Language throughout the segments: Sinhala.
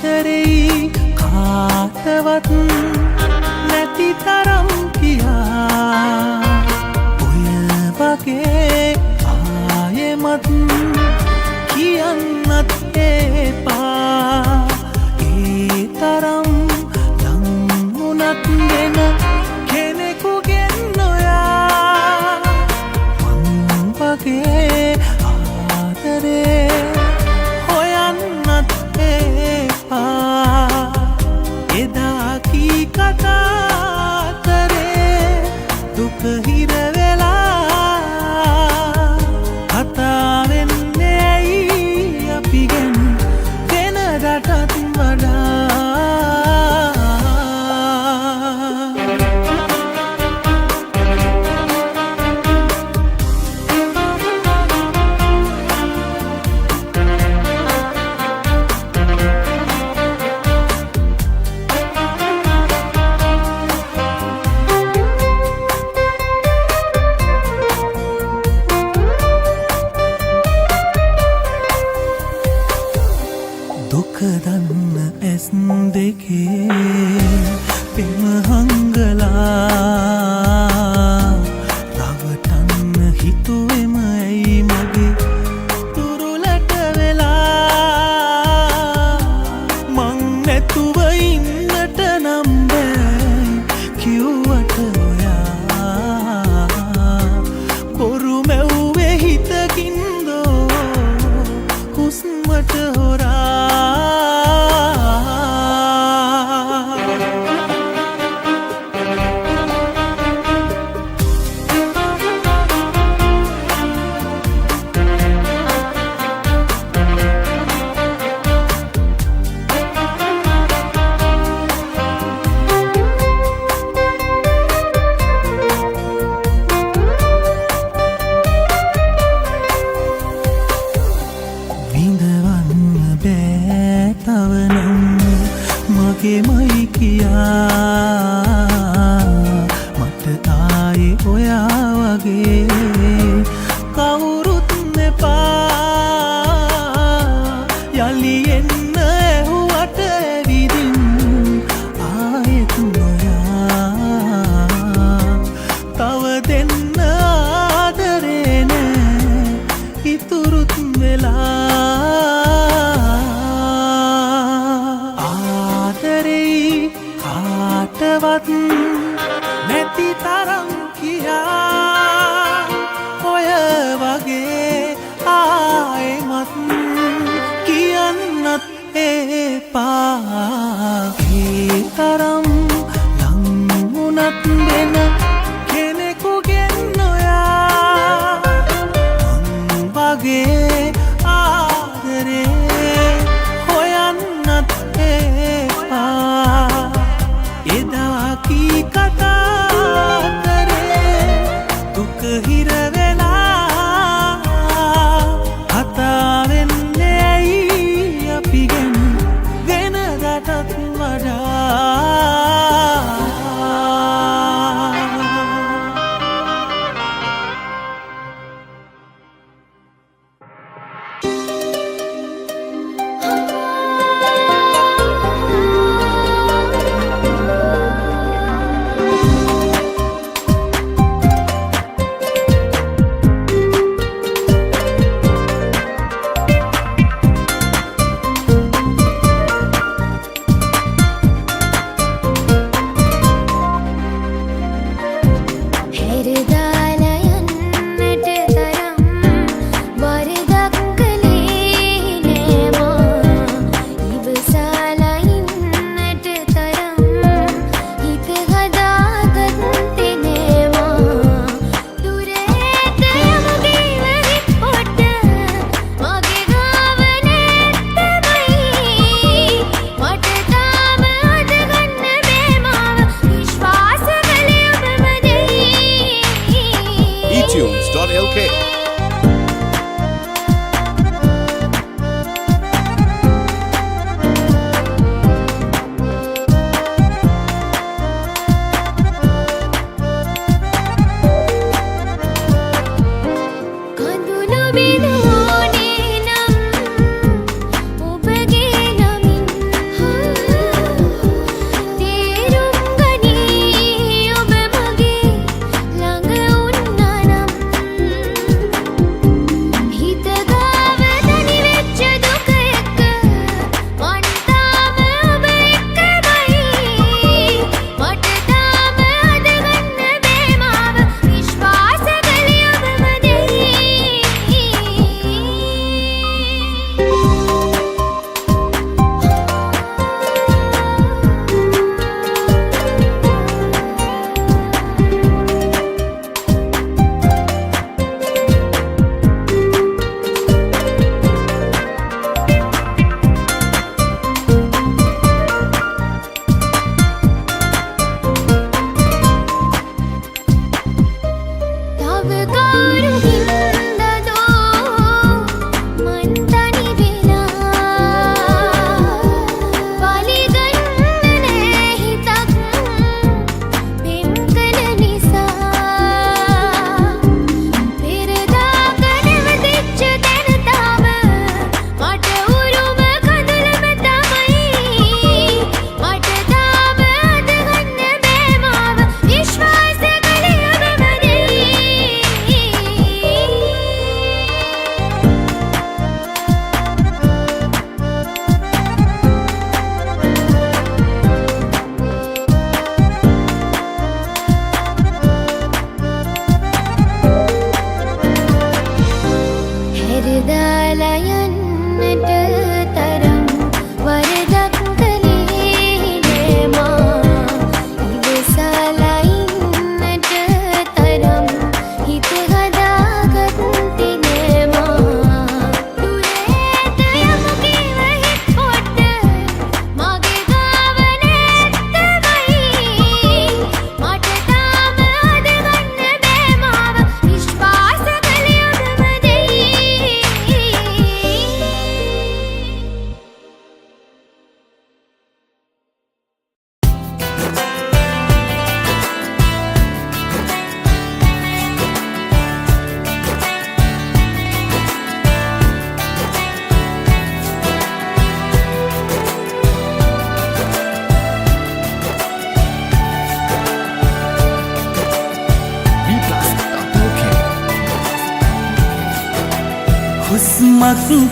ආදරෙයි කාටවත් නැති තරම් කියා ඔය වගේ ආයෙමත් කියන්නත් එපා ඒ තරම් ලං වුණත් වෙන කෙනෙකුගෙන් නොයා මං වගේ ආදරේ හොයන්නත් එපා එදා කී කතා කරේ දුක හිර වෙලා කතා වෙන්නේ ඇයි අපි ගැන වෙනදටත් වඩා දුක දන්න ඇස් දෙකේ පෙම හංගලා රවටන්න හිතුවෙම ඇයි මගේ තුරුලට වෙලා මං නැතුව ඉන්නට නම් බෑ කිව්වට ඔයා බොරු මැව්වේ හිතකින්දෝ හුස්මට හොරා විඳවන්න බෑ තවනම් මගේමයි කියා මට ආයේ ඔයා වගේ කවුරුත් එපා යලි එන්න ඇහුවට ඇවිදින් ආයෙත් නොයා තව දෙන්න ආදරේ නෑ ඉතුරුත් වෙලා කාටවත් නැති තරම් කියා ඔය වගේ ආයෙමත් කියන්නත් එපා ඒ තරම් ලං වුණත් වෙන කෙනෙකුගෙන් නොයා මං වගේ ආදරේ හොයන්නත් එපා එදා කී කතා කරේ දුක හිර වෙලා කතා වෙන්නේ ඇයි අපි ගැන වෙනදටත් වඩා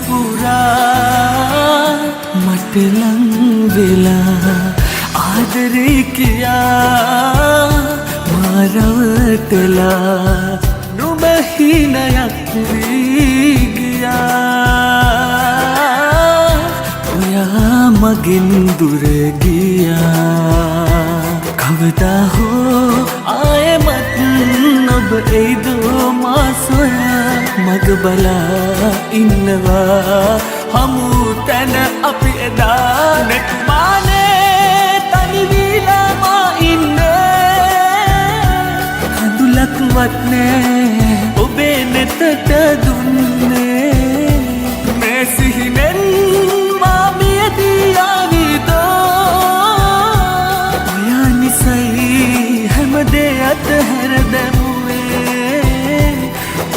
පුරා මට ලං වෙලා ආදරේ කියා මාරවටලා නුඹ හිනයක් වී ගියා ඔයා මගෙන් දුර ගියා කවදා හෝ ආයෙමත් ඔබ එයිද මා සොයා මග බලා ඉන්නවා හමු තැන අපි එදා නැතුමානේ තනි වීලා මා ඉන්නේ කඳුලක්වත් නෑ ඔබේ නෙතට දුන්නේ මේ සිහිනෙන් මා මියදී ආවිදෝ ඔයා නිසයි හැම දෙයක් හැර දැමුවේ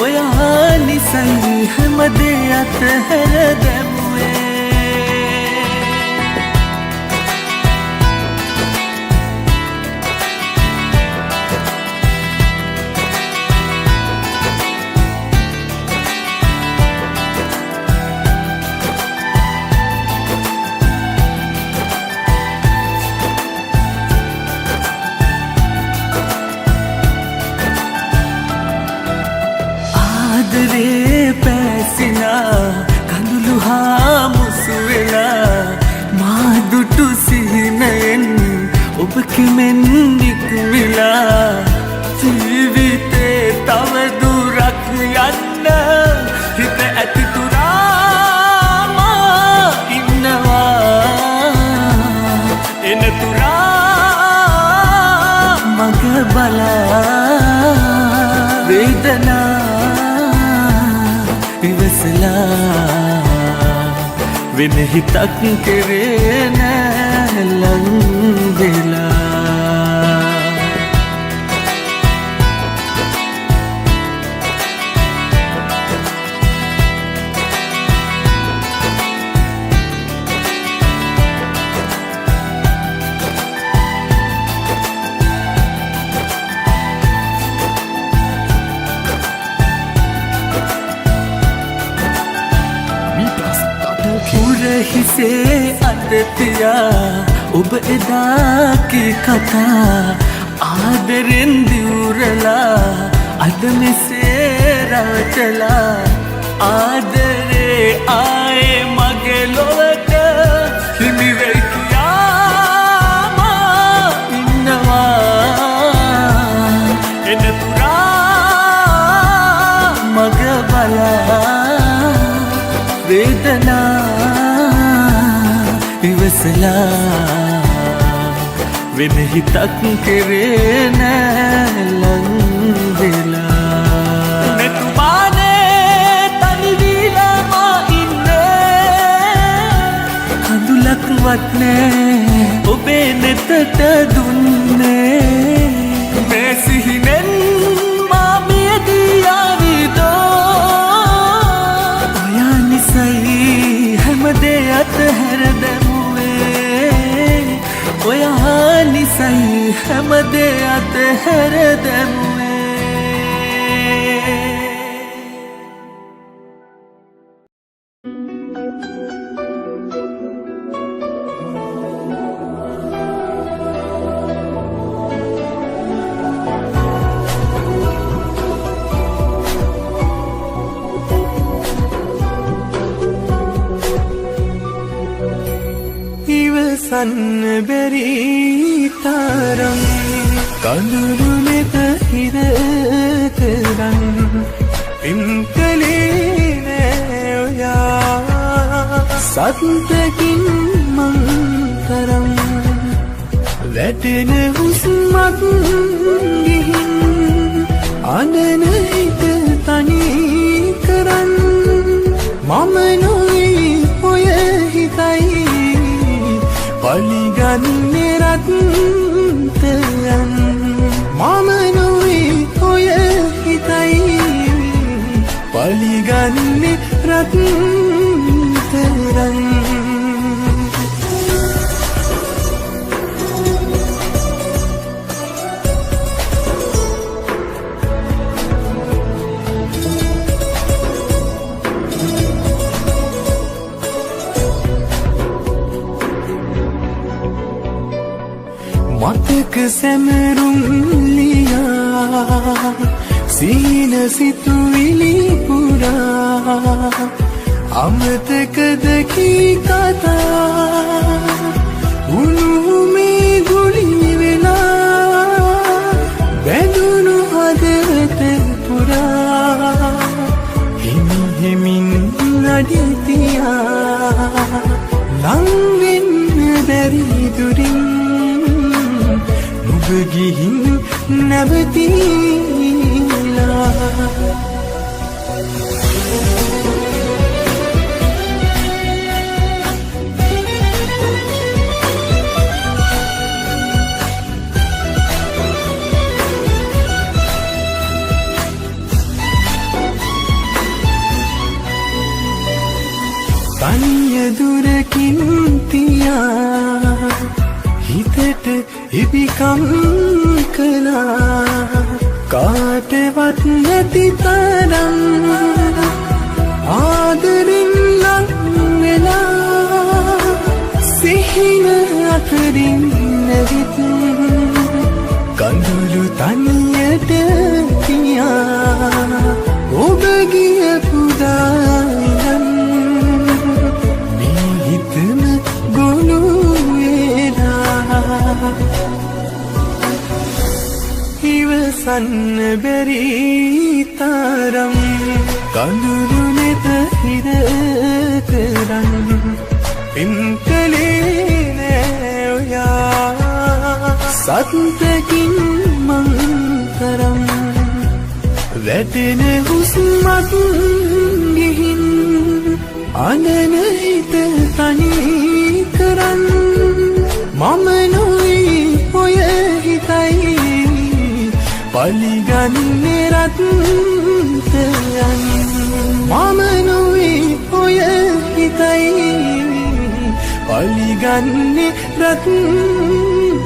ඔයා නිසයි හැම දෙයක් හැර දැමුවේ ආදරේ පැසිනා කඳුළු හා මුසු වෙලා මා දුටු සිහිනයෙන් ඔබ කෙමෙන් නික්මිලා ජීවිතේ තව දුරක් යන්න හිත ඇති තුරා මා ඉන්නවා එන තුරා මග බලා වේදනා ඉවසලා වෙන හිතක් කෙරේ නෑ ලං වෙලා හිසේ අදතියා ඔබ එදාකි කතා ආදරෙන් දිවුරලා අද මෙසේ රවටලා ආදරේ ආයේ මගේ ලොවට හිමි වෙයි කියා මා ඉන්නවා එන තුරා මග බලා වේදනා ඉවසලා වෙන හිතක් කෙරේ නෑ ලං වෙලා නැතුමානේ තනි වීලා මා ඉන්නේ කඳුලක්වත් නෑ ඔබේ නෙතට දුන්නේ මේ සිහිනෙන් මා මියදී ආවිදෝ ඔයා නිසයි හැම දෙයක් හැර ඔයා නිසයි හැම දෙයක් හැර දැමුවේ ඉවසන්න බැරි තරම් කඳුළු නෙත හිර කරන් පින්කලේ නෑ ඔයා සත්‍යකින් මං තරම් වැටෙන හුස්මක් ගිහින් අනන හිත තනි කරන් මම නොවේ ඔය හිතයි පලිගන්නේ රත්තරන් මම නොවේ ඔය හිතයි පලිගන්නේ රත්තරන් මතක සැමරුම් ලියා සීන සිතුවිලි පුරා අමතකද කී කතා උණුහුමේ ගුලි වෙලා බැඳුණු හදවත පුරා හිමි හිමින් නඩිතියා ලං වෙන්න බැරි දුරින් නුඹ ගිහින් නැවතිලා තනිය දුරකින් තියා හිතට ඉබිකම් කළා කාටවත් නැති තරම් ආදරින් ලං වෙලා සිහින අතරින් නැවිත් කඳුළු තනියට තියා ඔබ ගියපු දායන් මේ හිතම ගොනු වෙලා ඉවසන්න බැරි තරම් කඳුළු නෙත හිර කරන් පින්කලේ නෑ ඔයා සත්‍යකින් මං තරම් වැටෙන හුස්මක් ගිහින් අනන හිත තනි කරන් මම නොයි ඔය හිතයි පලිගන්නේ රත්තරන් මම නොයි ඔය හිතයි පලිගන්නේ රත්තරන්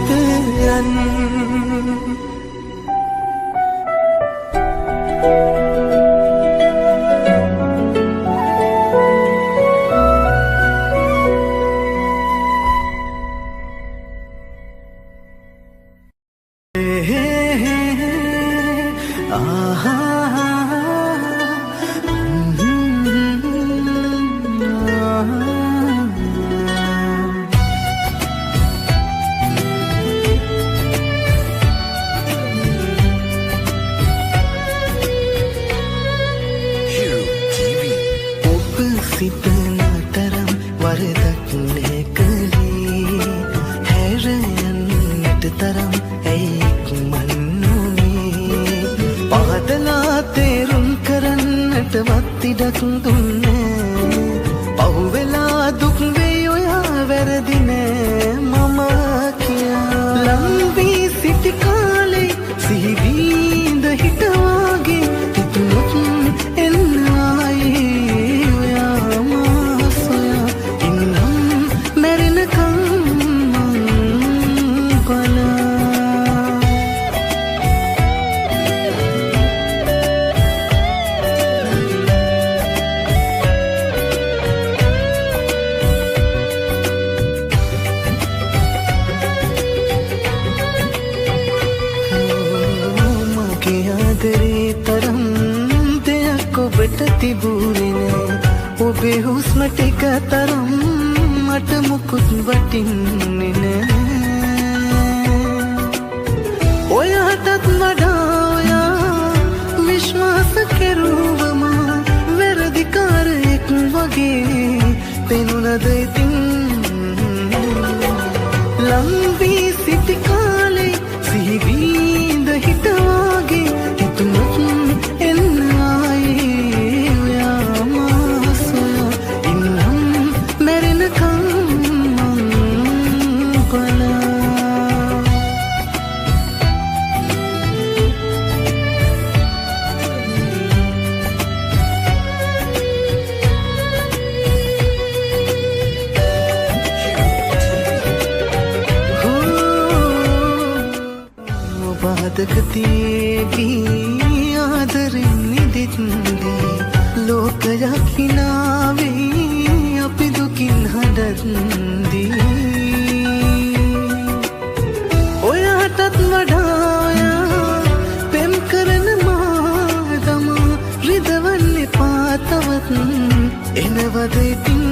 හදෙතින්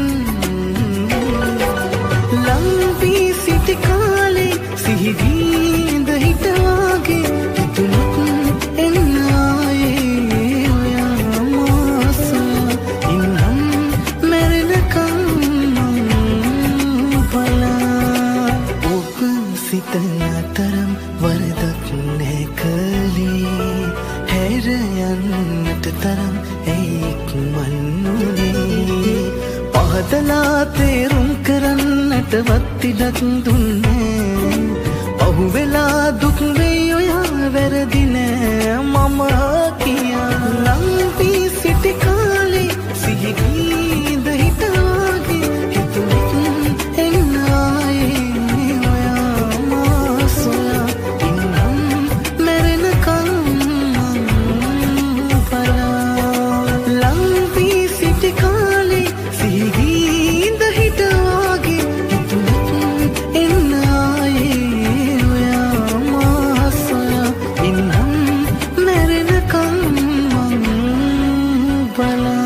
ලංවී සිටි කාලේ සිහිවීඳ හිටවාගේ හිතුනොත් එන්න ආයේ ඔයා මාසා ඉන්නම් මැරෙනකම් බලා ඔබ සිතන තරම් වරදක් නෑ කළේ හැර යන්නට තරම් ඉක්මනුනේ පහදලා තේරුම් කරන්නට වත් ඉඩක් දුන්නේ පහුවෙලා දුක් වෙයි ඔයා වැරදි නෑ මම කියා ලංවී සිටි කාලේ සිහිගීඳ හිටවාගේ හිතුනොත් එන්න ආයේ ඔයා මාසොයා ඉන්නම් මැරෙනකම් ලංවී සිටි කාලේ සිහිගීඳ හිටවාගේ හිතුනොත් එන්න ආයේ ඔයා මාසොයා ඉන්නම් මැරෙනකම් බලා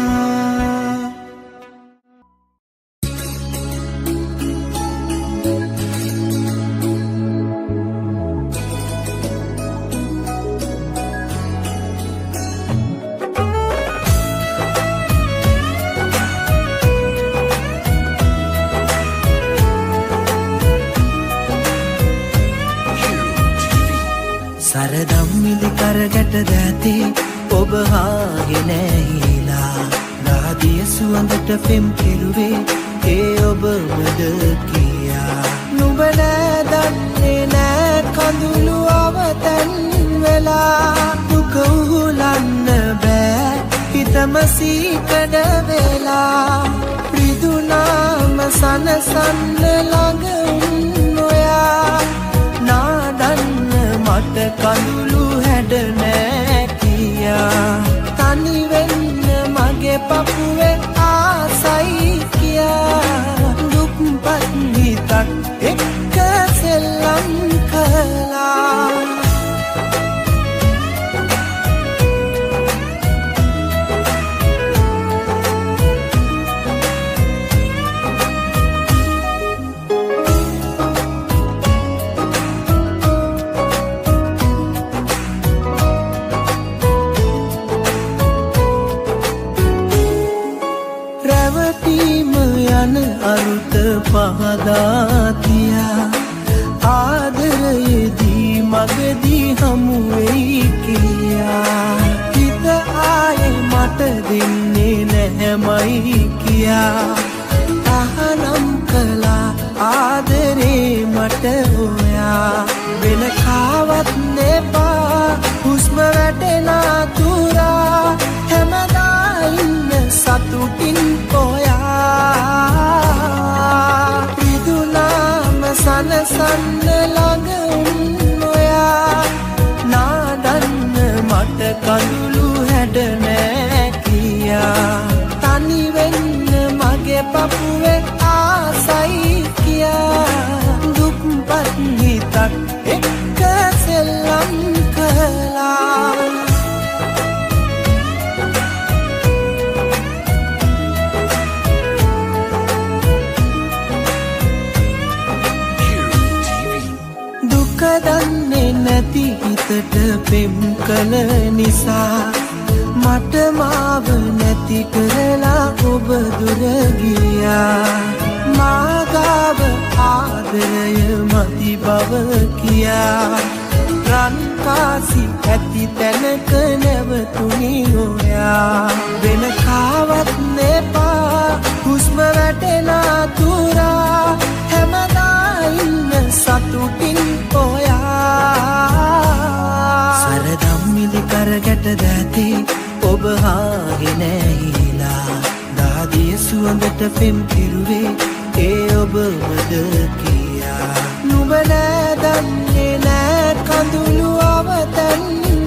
සරදම්මිලි කරගට දැතේ ඔබ හාගෙන ඇහිලා නාදිය සුවඳට පෙම් කෙරුවේ ඒ ඔබමද කියා නුඹ නෑ දන්නේ නෑ කඳුළු අවතන් වෙලා දුක උහුලන්න බෑ හිතම සීකඩ වෙලා රිදුනාම සනසන්න ළඟ ඔයා නාදන්න මට කඳුළු හැඩ නෑ කියා තනි වෙන්න මගේ පපුවේ ආසයි කියා දුක්පත් හිතක් එක්ක සෙල්ලම් කළා අරුත පහදාතියා ආදරයේදී මගදී හමුවෙයි කියා හිත ආයේ මට දෙන්නේ නැහැමයි කියා අහනම් කළා ආදරේ මට ඔයා වෙන කාවත් නෙපා හුස්ම වැටෙන තුරා හැමදා ඉන්න සතුටින් සනසන්න ළඟ ඔයා නාදන්න මට කඳුළු හැඩ නෑ කියා තනි වෙන්න මගේ පපුවේ ආසයි කියා දුක්පත් හිතක් එක්ක සෙල්ලම් කළා දන්නේ නැති හිතට පෙම් කළ නිසා මට මාව නැති කරලා ඔබ දුර ගියා මාගාව ආදරය මදි බව කියා රන් කාසි ඇති තැනක නැවතුණි ඔයා වෙන කාවත් නෙපා හුස්ම වැටෙන තුරා හැමදා ඉන්න සතුටින් සරදම්මිලි කරගට දැතේ ඔබ හාගෙන ඇහිලා දාදිය සුවඳට පෙම් කෙරුවේ ඒ ඔබමද කියා නුඹ නෑ දන්නේ නෑ කඳුළු අවතන්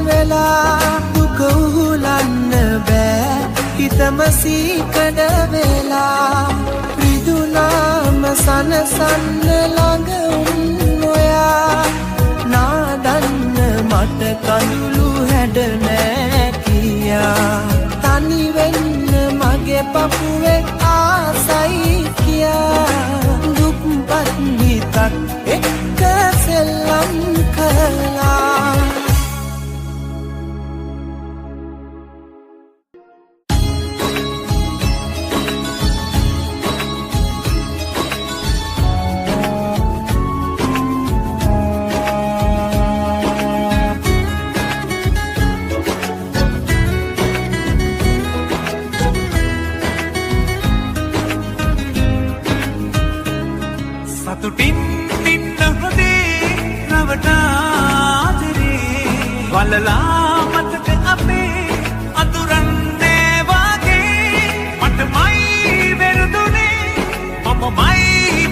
වෙලා දුක උහුලන්න බෑ හිතම සීකඩ වෙලා රිදුනාම සනසන්න ළඟ ඔයා නාදන්න මට කඳුළු හැඩ නෑ කියා තනි වෙන්න මගේ පපුවේ සතුටින් ඉන්න හොදේ රවටාදරේ වලලා මතක අපේ අතුරන්නේ වාගේ මටමයි වැරදුනේ මමමයි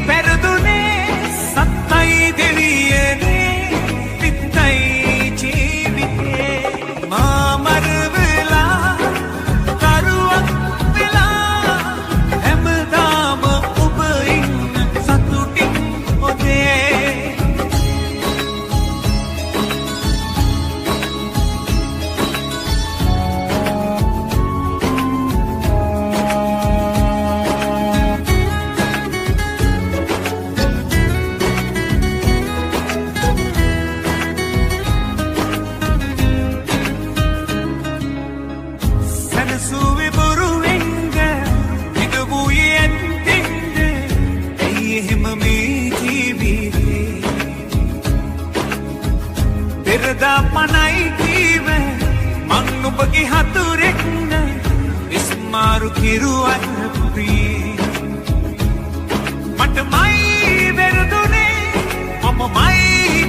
පෙරදුනේ සත්තයි දෙවියනේ පිටයි ජීවිතේ මා මරවලා කරුවක් වෙලා හැමදාම ඔබ ඉන්න සතුටින් ඔතේ පනයි කීව මං ඔබගේ හතුරෙක්න විස්මාරු කිරුවත් ප්‍රී මටමයි වැරදුනේ මමමයි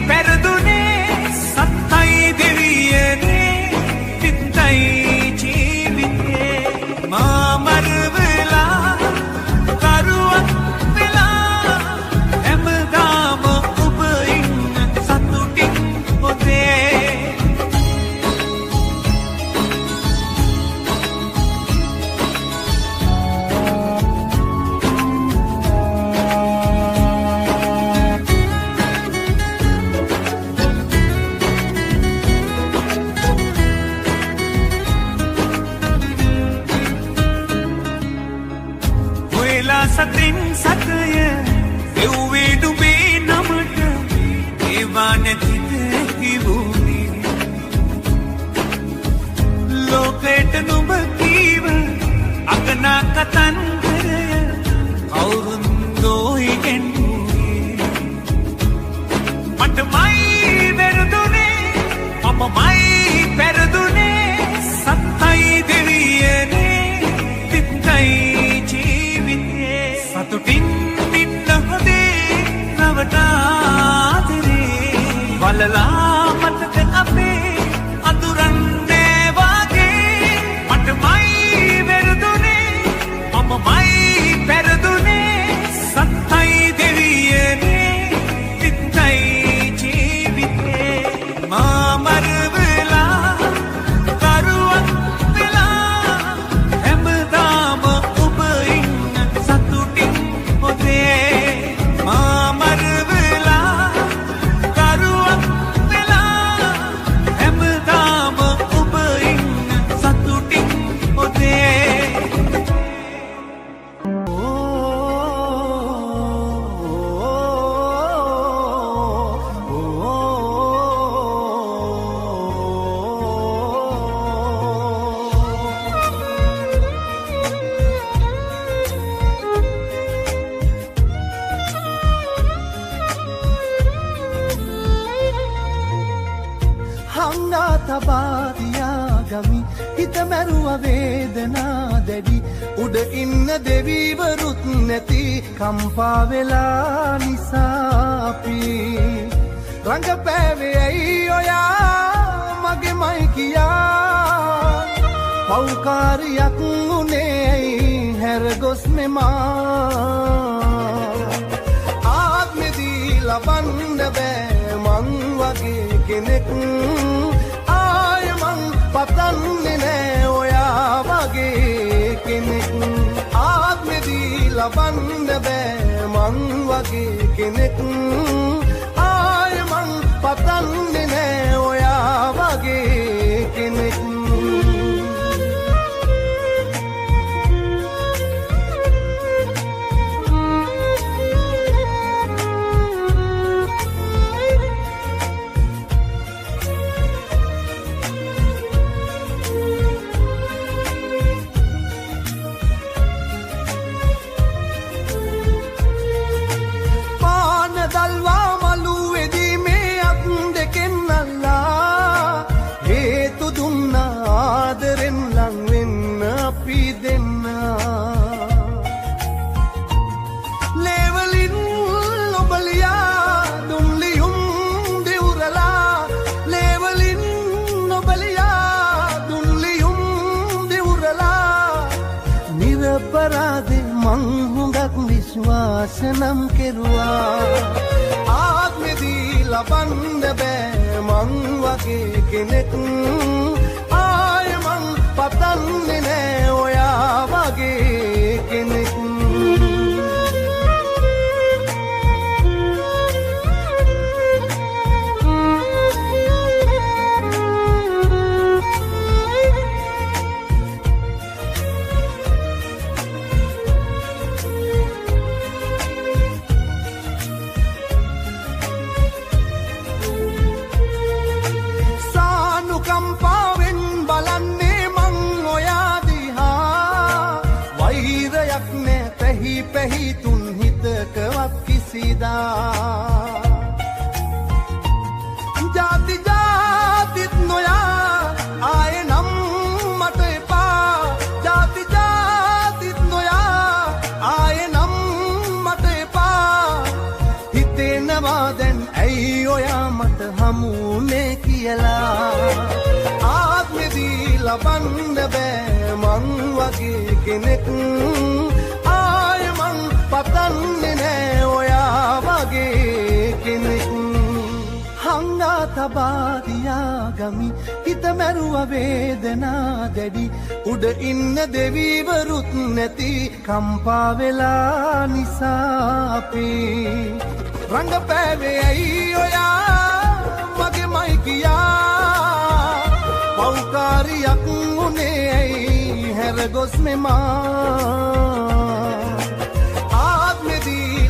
පෙරදුනේ සත්තයි දෙවියනේ පිටයි ජීවිතේ මා මරවලා කරුවක් වෙලා හැමදාම ඔබ ඉන්න සතුටින් ඔතේ සතින් සතය දෙව්වේ ඩුබේ නමට ඒවා නැතිද කිවුනේ ලෝකෙට නුඹ කීව අගනා කතන්දරය කවුරුන්දෝ ඉගෙනුනේ මටමයි වැරදුනේ මමමයි පෙරදුනේ සත්තයි දෙවියනේ පිටයි සතුටින් ඉන්න හොදේ රවටාදරේ වලලා මතක අපේ අතුරන්නේ වාගේ මටමයි වැරදුනේ මමමයි පෙරදුනේ සත්තයි දෙවියනේ පිටයි ජීවිතේ මා මරවලා කරුවක් වෙලා හැමදාම ඔබ ඉන්න සතුටින් මා මරවලා කරුවක් වෙලා හැමදාම ඔබ ඉන්න සතුටින් ඔතේ තබාදියාගමි හිත මැරුව වේදනා දැඩි උඩ ඉන්න දෙවීවරුත් නැති කම්පා වෙලා නිසාපි රංගපෑවේ ඇයි ඔයා මගේමයි කියා පෞකාරියක් උනේ ඇයි හැරගොස් මෙමා ආත්මෙදී ලබන්න බෑ මං වගේ කෙනෙක් පතන්නේ නෑ ඔයා වගේ කෙනෙක් ආත්මෙදී ලබන්න බෑ මං වගේ කෙනෙක් ආය මං පතන්නේ නෑ ඔයා වගේ කෙනෙක් දල්වා මලුවේදී මේ අත් විශ්වාස නම් කෙරුවා ආත්මෙදී ලබන්න බෑ මං වගේ කෙනෙක් ආය මං පතන්නේ නෑ ඔයා වගේ කෙනෙක් පැහි තුන් හිතකවත් කිසිදා ජාති ජාතිත් නොයා ආය නම් මට එපා ජාති ජාතිත් නොයා ආය නම් මට එපා හිතෙනවා දැන් ඇයි ඔයා මට හමුනේ කියලා ආත්මෙදී ලබන්න බෑ මං වගේ කෙනෙක් පතන්නේ නෑ ඔයා වගේ කෙනෙක් හංගා තබා දියාගමි හිත මැරුව වේදනා දැඩි උඩ ඉන්න දෙවිවරුත් නැති කම්පා වෙලා නිසාපේ රංගපෑවේ ඇයි ඔයා මගේ මයි කියා පෞකාරියක් උනේ ඇයි හැරගොස් මෙමා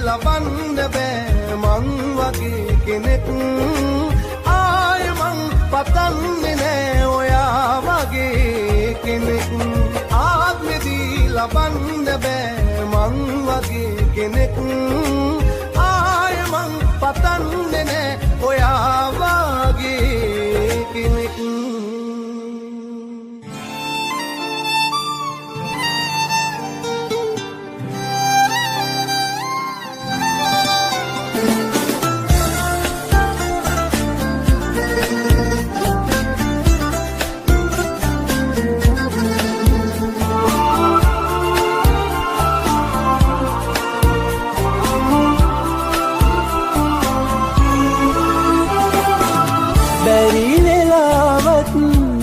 ලබන්න බෑ මං වගේ කෙනෙක් ආය මං පතන්නේ නෑ ඔයා වගේ කෙනෙක් ආත්මෙදී ලබන්න බෑ මං වගේ කෙනෙක් ආය මං පතන්නේ නෑ ඔයා වගේ කෙනෙක්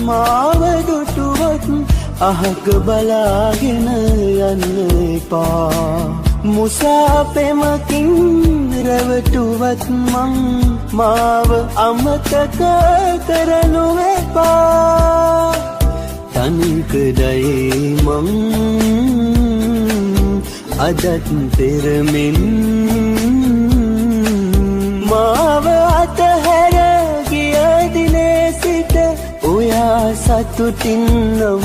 මාව දුටුවොත් අහක බලාගෙන යන්න එපා මුසාපෙමකින් රැවටුවත් මං මාව අමතක කරනු එපා තනිකඩයි මං අදත් පෙරමින් මාව අතහැර ගිය දිනේ සිට ඔයා සතුටින් නම්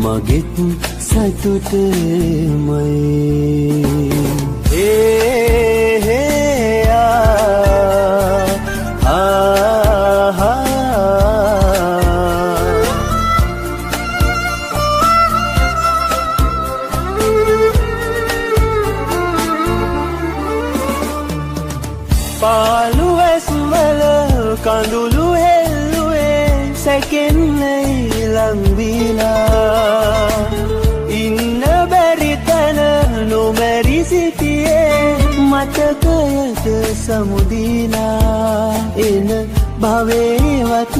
මගෙත් සතුටමයි පාලු ඇස්වල කඳුළු හෙල්ලුවේ සැකෙන්නයි ලංවිලා ඉන්න බැරි තැන නොමැරි සිටියේ මතකයට සමුදිලා එන භවේවත්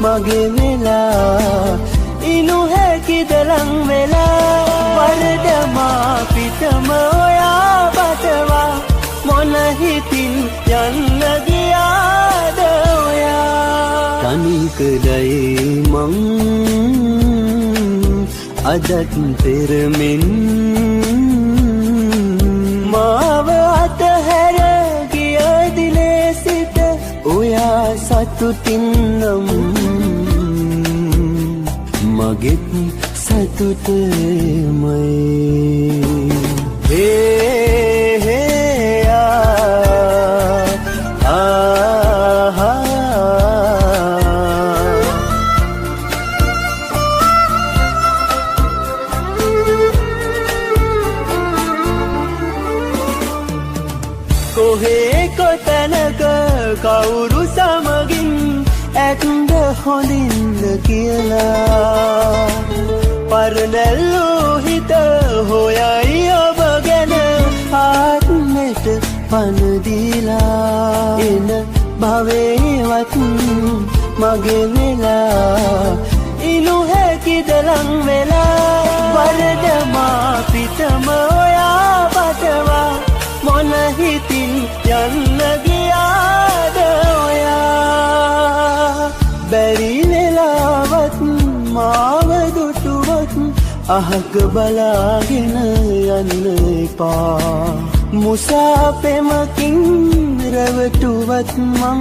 මගේ වෙලා ඉනු හැකිද ලං වෙලා වරදමා පිටම ඔයා බතවා මොන හිතින් යන්න ගියාද ඔයා තනිකඩයි මං අදත් පෙරමින් මාව අතහැර ගිය දිනේ සිට ඔයා සතුටින් නම් මගෙත් සතුටමයි කොහේ කොතැනක කවුරු සමගින් ඇත්ද හොඳින්ද කියලා පරණැල්ලූ හිත හොයයි ඔබ ගැන ආත්මෙට පනදීලා එන භවේවත් මගේ වෙලා ඉනු හැකිදලං වෙලා වරදමා පිටම ඔයා පටවා මොන හිතින් යන්න ගියාද ඔයා බැරි වෙලාවත් මාව දුටුවත් අහක බලාගෙන යන්න එපා මුසාපෙමකින් රැවටුවත් මං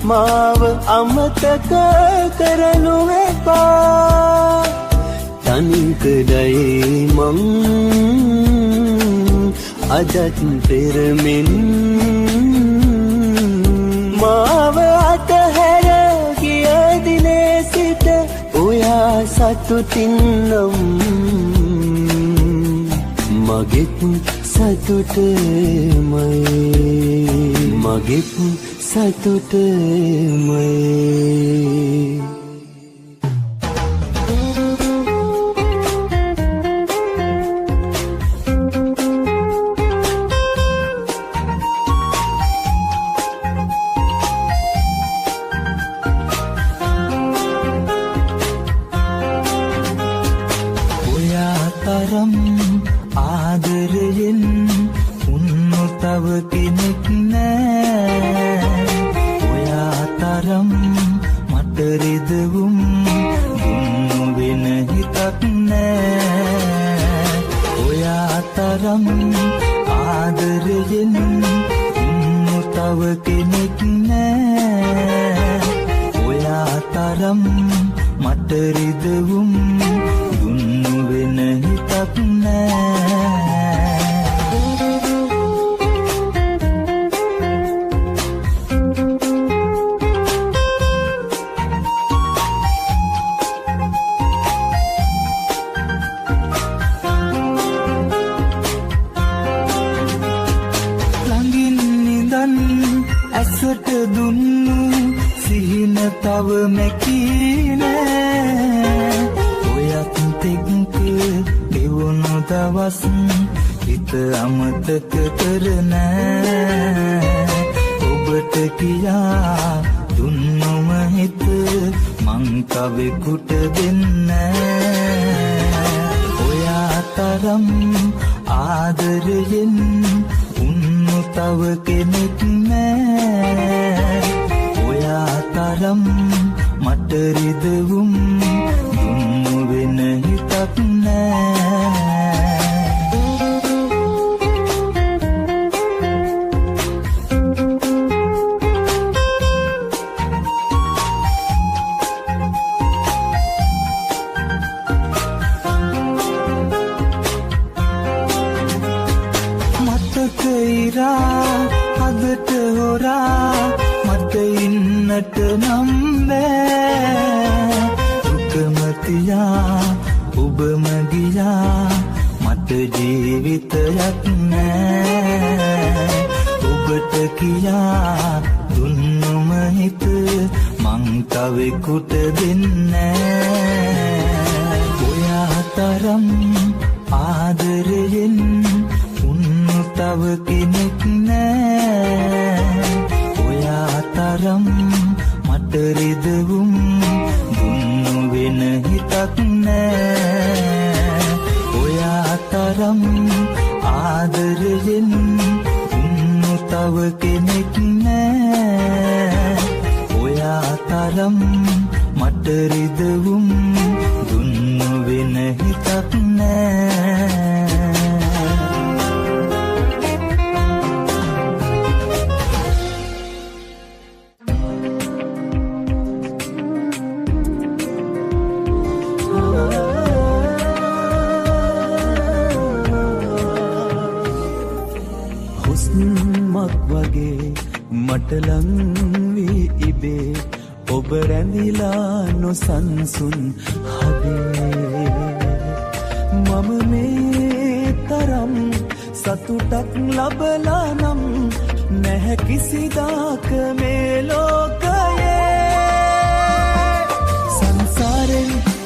මාව අමතක කරනු එපා තනිකඩයි මං අදත් පෙරමෙන් මාව අතහැර ගිය දිනේ සිට ඔයා සතුටින් නම් මගෙත් සතුටමයි මගෙත් සතුටමයි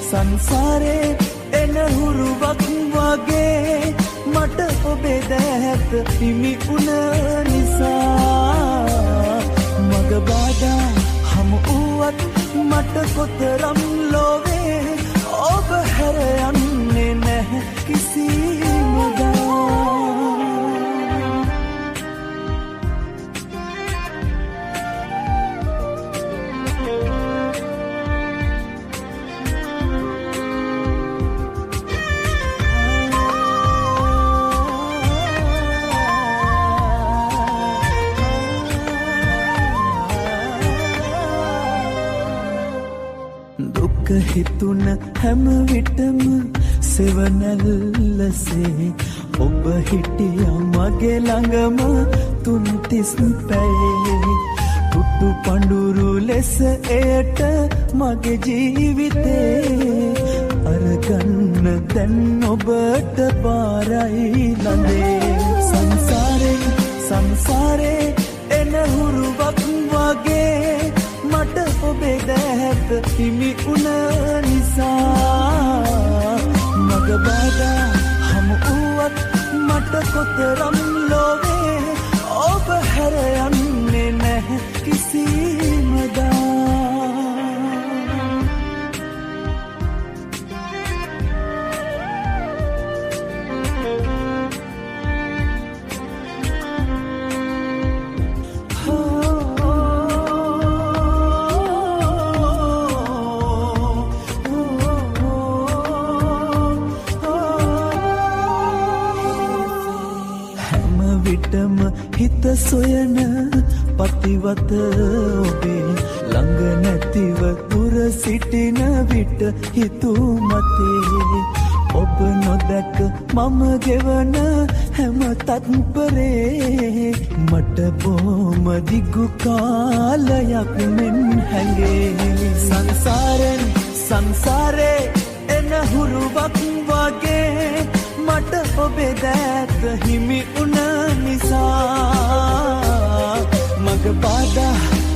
සංසාරේ එන හුරුවක් වගේ මට ඔබේ දැහැත හිමි උන නිසා මග බාධා හමු වුවත් මට කොතරම් ලෝවේ ඔබ හැර යන්නේ නැහැ කිසිමදා හිතුන හැම විටම සෙවනැල්ලසේ ඔබ හිටියා මගේ ළඟම 3 පැයේ පුටු පඳුරු ලෙස එයට මගේ ජීවිතේ අරගන්න දැන් ඔබට පාරයි ළඟේ සංසාරේ එන හුරුවක් වගේ මට ඔබේ දැහැත හිමි උන නිසා මග බාධා හමු වුවත් මට කොතරම් ලෝවේ ඔබ හැර යන්නේ නැහැ කිසිමදා හිත සොයන පතිවත ඔබේ ළඟ නැතිව දුර සිටින විට හිතු මතේ ඔබ නොදැක මම ගෙවන හැම තත්පරේ මට බොහොම දිගු කාලයක් මෙන් හැඟේ සංසාරේ එන හුරුවක් වගේ මට ඔබේ දැත හිමි උන නිසා මග බාධා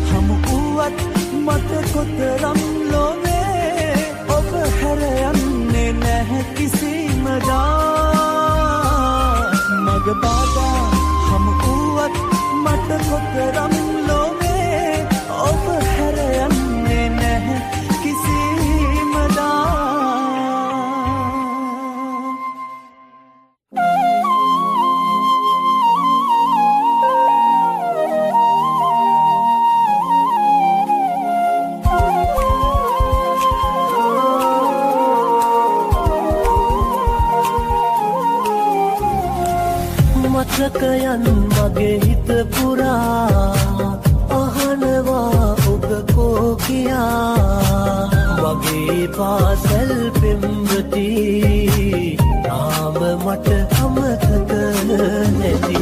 හමු වුවත් මට කොතරම් ලෝවේ ඔබ හැර යන්නේ නැහැ කිසිමදා මග බාධා හමු වුවත් මට කොතරම් ලෝවේ ඔබ හැර යන්නේ නැහැ කිසිමදා මතකයන් මගේ හිත පුරා අහනවා ඔබ කෝ කියා වගේ පාසල් පෙම්වති නාම මට අමතක නැති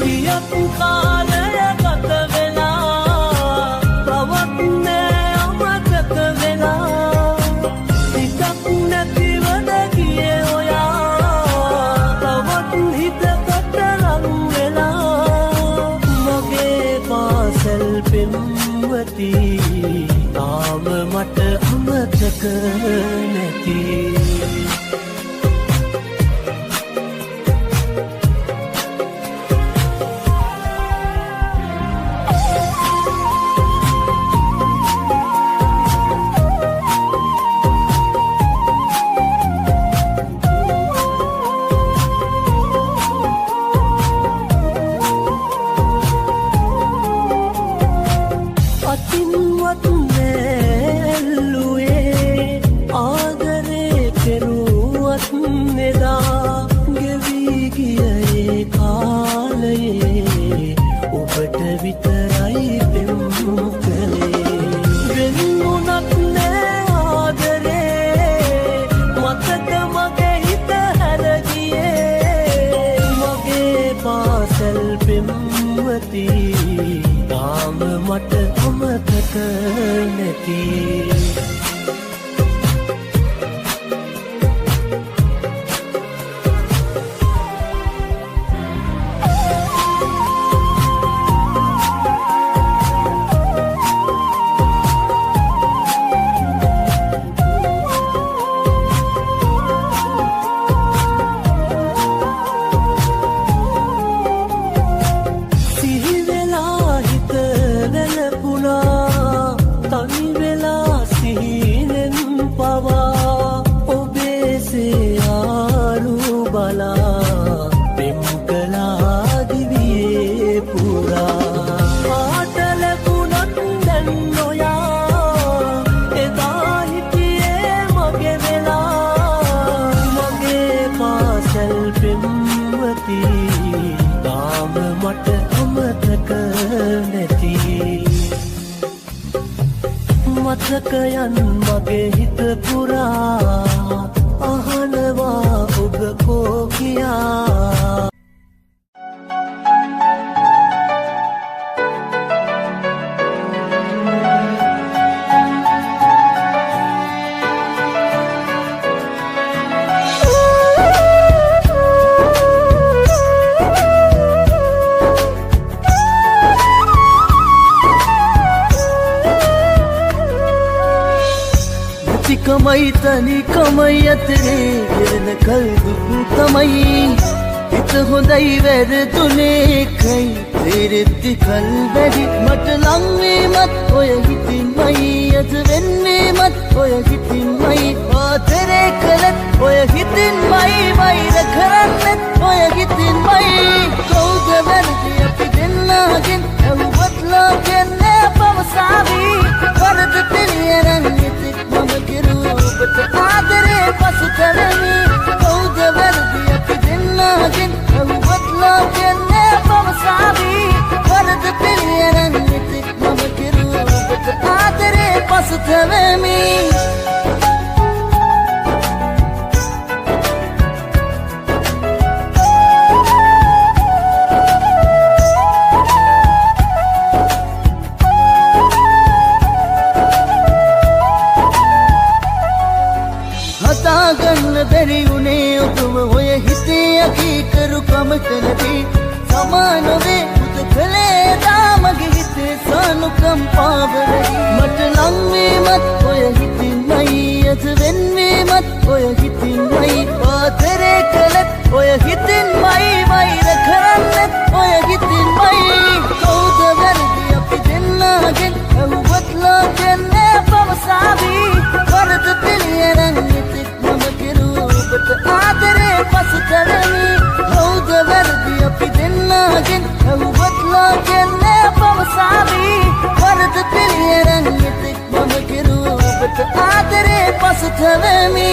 පියක් කාලය ගත වෙලා තවත් නෑ අමතක වෙලා හිතක් නැතිවද ගියේ ඔයා තවත් හිතකට ලං වෙලා මගේ පාසල් පෙම්වති නාම මට අමතක නැති නාම මට අමතක නැති මම මට අමතක නැති මතකයන් මගේ හිත පුරා අහනවා ඔබ කෝ කියා කමයි තනි කමයි අතරේ ගෙරන කල් දුක් තමයි හිත හොඳයි වැරදුනේ එකයි තේරෙද්දි කල් වැඩි මට ලං වීමත් ඔය හිතින්මයි අද වෙන්නේමත් ඔය හිතින්මයි ආතරේ කළත් ඔය හිතින්මයි වෛර කරන්නෙත් ඔය හිතින්මයි කවුද වැරදි අපි දෙන්නාගෙන් ඇහුවත් ලෝකෙන්නේ පවසාවි වරද පිළියරන් ඉතික් මම කිරුවට ආදරේ පසුතැවෙමි කවුද වැරදි අපි දෙන්නාගෙන් ඇහුවත් ලෝකෙන්නේ පවසාවි වරද පිළියරන් ඉතික් මම කිරුවට ආදරේ පසුතැවෙමි ගන්න බැරි උනේ ඔබව ඔය හිතේ අකීකරු කමකලදී සමාන වේ පුද කලේ දාමගේ හිතේ සානුකම්පාවලදී මට ලං වීමත් ඔය හිතින්මයි අද වෙන්නේමත් ඔය හිතින්මයි ආතරේ කළත් ඔය හිතින්මයි වෛර කරන්නෙත් ඔය හිතින්මයි කවුද වැරදි අපි දෙන්නාගෙන් ඇහුවත් ලෝකෙන්නේ පවසාවි වරද පිළියරන් ඉතික් මම කිරුවට ආදරේ පසුතැවෙමි කවුද වැරදි අපි දෙන්නාගෙන් ඇහුවත් ලෝකෙන්නේ පවසාවි වරද පිළියරන් ඉතික් මම කිරුවට ආදරේ පසුතැවෙමි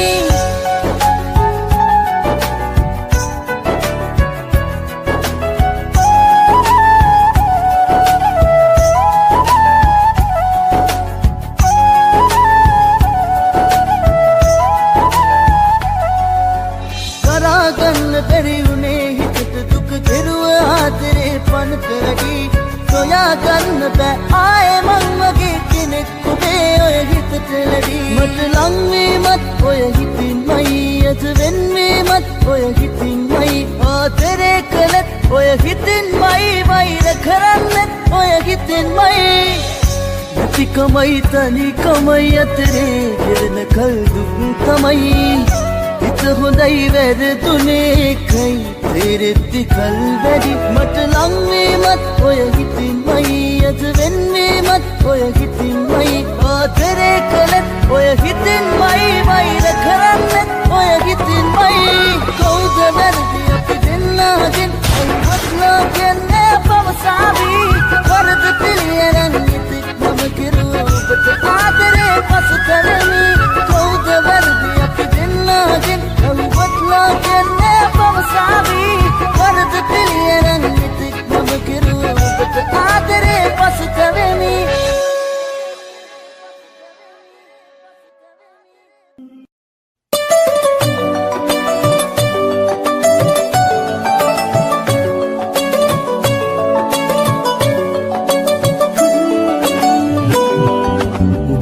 සොයා ගන්න බෑ ආයේ මං වගේ කෙනෙක් ඔබේ ඔය හිතට ලැබී මට ලං වීමත් ඔය හිතින්මයි අද වෙන්නේමත් ඔය හිතින්මයි ආදරේ කළත් ඔය හිතින්මයි වෛර කරන්නෙත් ඔය හිතින්මයි නැතිකමයි තනිකමයි අතරේ ගෙරන කල් දුක් තමයි හිත හොඳයි වැරදුනේ එකයි තේරෙද්දි කල් වැඩි මට ලං වීමත් ඔය හිතින්මයි අද වෙන්නේමත් ඔය හිතින්මයි ආදරේ කළත් ඔය හිතින්මයි වෛර කරන්නෙත් ඔය හිතින්මයි කවුද වැරදි අපි දෙන්නාගෙන් ඇහුවත් ලෝකෙන්නේ පවසාවි වරද පිළියරන් ඉතික් මම කිරුවට ආදරේ පසුතැවෙමි කවුද වැරදි අපි දෙන්නාගෙන් ඇහුවත් ලෝකෙන්නේ පවසාවි වරද පිළියරන් ඉතික් මම කිරුවට ආදරේ පසුතැවෙමි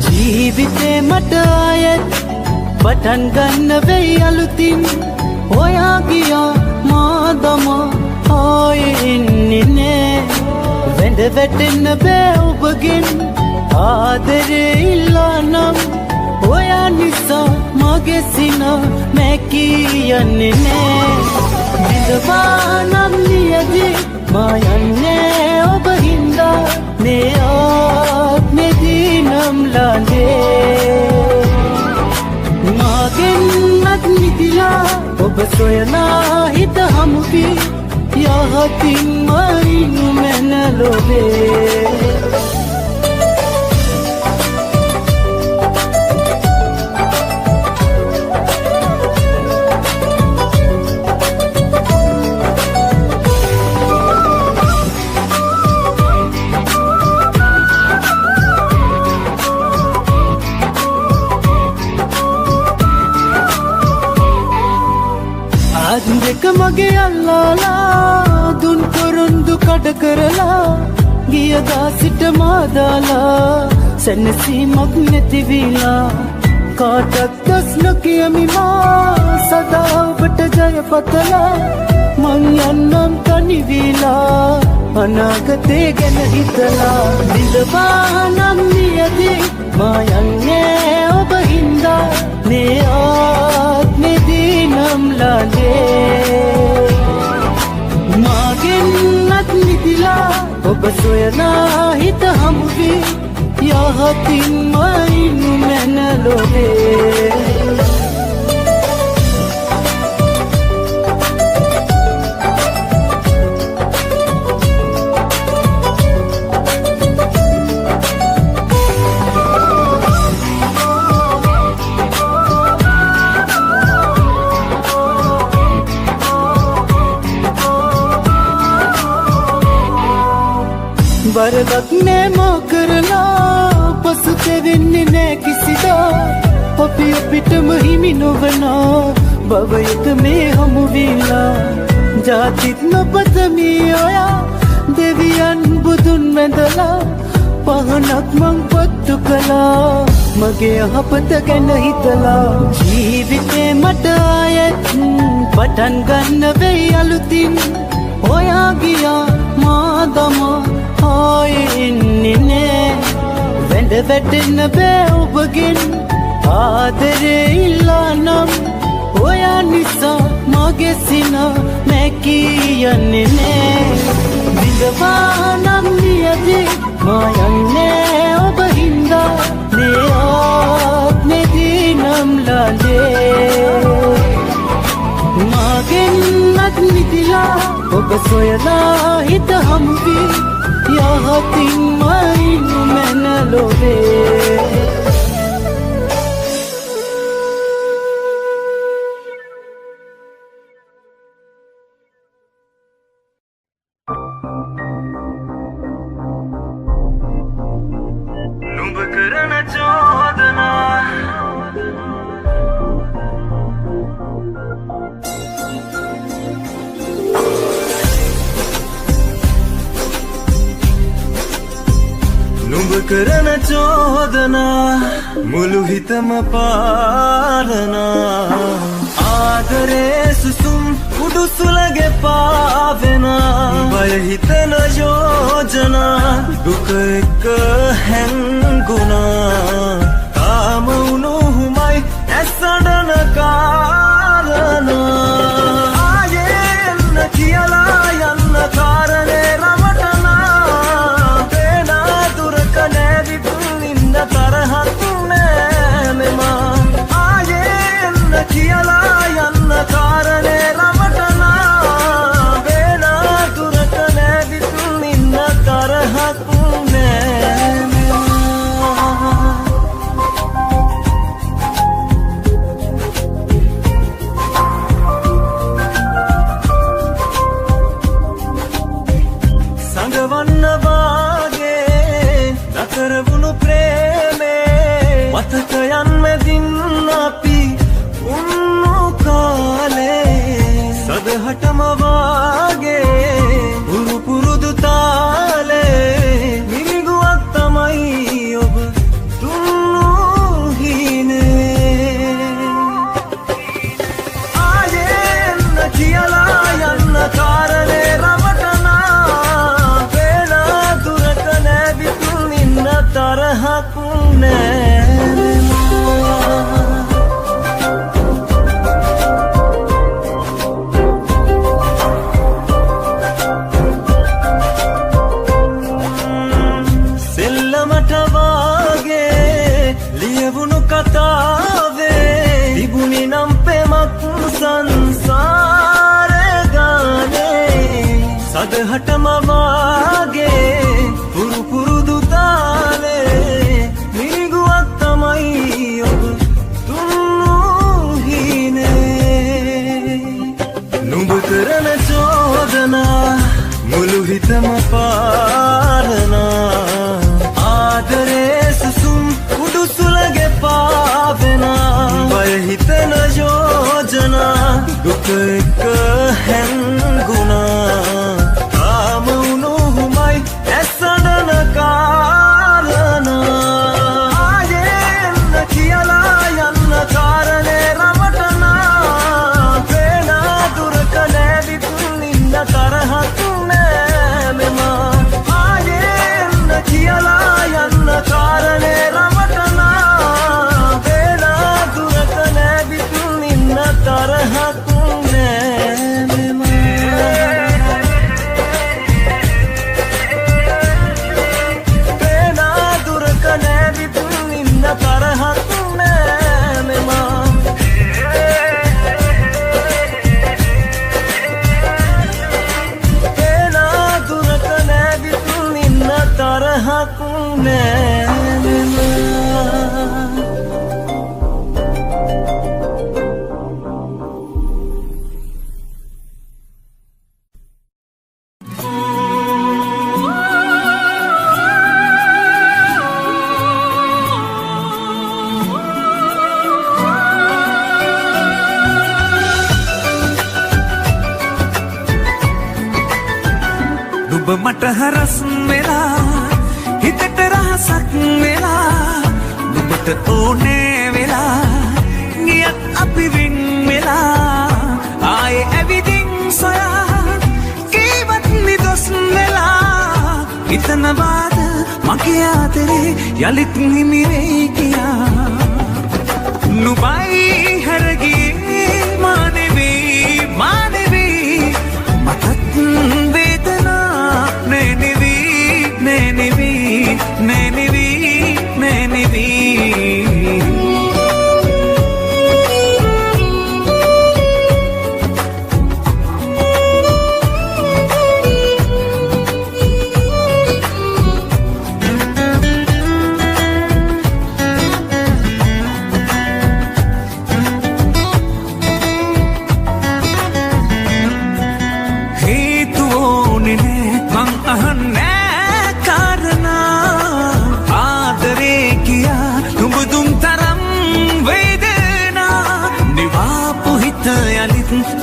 ජීවිතේ මට ආයෙත් පටන් ගන්න වෙයි අලුතින් ඔයා ගියා මාදම ආයේ ඉන්නේ නෑ වැඳ වැටෙන්න බෑ ඔබගෙන් ආදරේ ඉල්ලා නම් ඔයා නිසා මගේ සින මැකී යන්නේ නෑ විඳවා නම් නියදී මා යන්නේ ඔබ හින්දා මේ ආත්මෙදී නම් ලාඳේ මාගෙන්වත් නිදිලා ඔබ සොයනා හිත හමුවී යහතින් මයිනු මැන ලොවේ මගේ අල්ලාලා දුන් කොරුන්දු කඩ කරලා ගියදා සිට මාදාලා සැනසීමක් නැතිවිලා කාටත් දොස් නොකියමි මා සදා ඔබට ජය පතලා මං යන්නම් තනිවිලා අනාගතේ ගැන හිතලා දිලවානම් නියදී මා යන්නේ ඔබ හින්දා මේ ආත්මෙදී නම් ලාලේ මාගෙන්නත් නිදිලා ඔබ සොයනා හිත හමුවී යහතින් මයිනු මැනලොවේ වරදක් නෑ මා කරලා පසුතැවෙන්නේ නෑ කිසිදා අපි අපිටම හිමි නොවනා භවයක මේ හමුවිලා ජාතිත් නොපතමි ඔයා දෙවියන් බුදුන් වැඳලා පහනක් මං පත්තු කළා මගේ යහපත ගැන හිතලා ජීවිතේ මට ආයෙත් පටන් ගන්න වෙයි අලුතින් ඔයා ගියා මා දමා ආයේ එන්නේ නෑ වැඳ වැටෙන්න බෑ ඔබගෙන් ආදරේ ඉල්ලා නම් ඔයා නිසා මගේ සිනා මැකී යන්නේ නෑ විඳවා නම් නියදී මා යන්නේ ඔබ හින්දා මේ ආත්මෙදී නම් ලාලේ මාගෙන්නත් නිදිලා ඔබ සොයලා හිත හමුවී යහතින් මයිනු මැනලොවේ නුඹ කරන චෝදනා නුඹ කරන චෝදනා මුළු හිතම පාලනා ආදරේ සුසුම් උඩුසුලගේ පාවෙනා බය හිතන යෝජනා දුක එක්ක හැංගුණා කාම උණුහුමයි ඇසඩන කාරණා ආයේ එන්න කියලා යන්න කාරණේ තරහක් නෑ මෙමා ආයේ එන්න කියලා යන්න කාරණේ රවටනා වේලා දුරට නැවිතුන් ඉන්න තරහක් නෑ සංගවන්න වාගේ නතරවුණු මතකයන් මැදින් අපි උන්නු කාලේ සදහටම වාගේ පුරු පුරුදු තාලේ මිරිගුවක් තමයි ඔබ දුන්නු හීනේ ආයේ එන්න කියලා යන්න කාරණේ රවටනා වේලා දුරට නැවිතුන් ඉන්න තරහක් නෑ සදහටම වාගේ පුරු පුරුදු තාලේ මිරිගුවක් තමයි ඔබ දුන්නු හීනේ නුඹ කරන චෝදනා මුළු හිතම පාලනා ආදරේ සුසුම් උඩුසුලගේ පාවෙනා බය හිතන යෝජනා දුක එක්ක හැං ආපු නෑනෙලා ඔබ මට හරස් වෙලා හිතට රහසක් වෙලා ඔබට ඕනේ වෙලා ගියත් අපි වින් වෙලා ආයේ ඇවිදින් සොයා කීවත් නිදොස් වෙලා හිතනවාද මගේ ආදරේ යලිත් හිමි වෙයි කියා නුඹයි හැරගියේ මානෙවි මටත්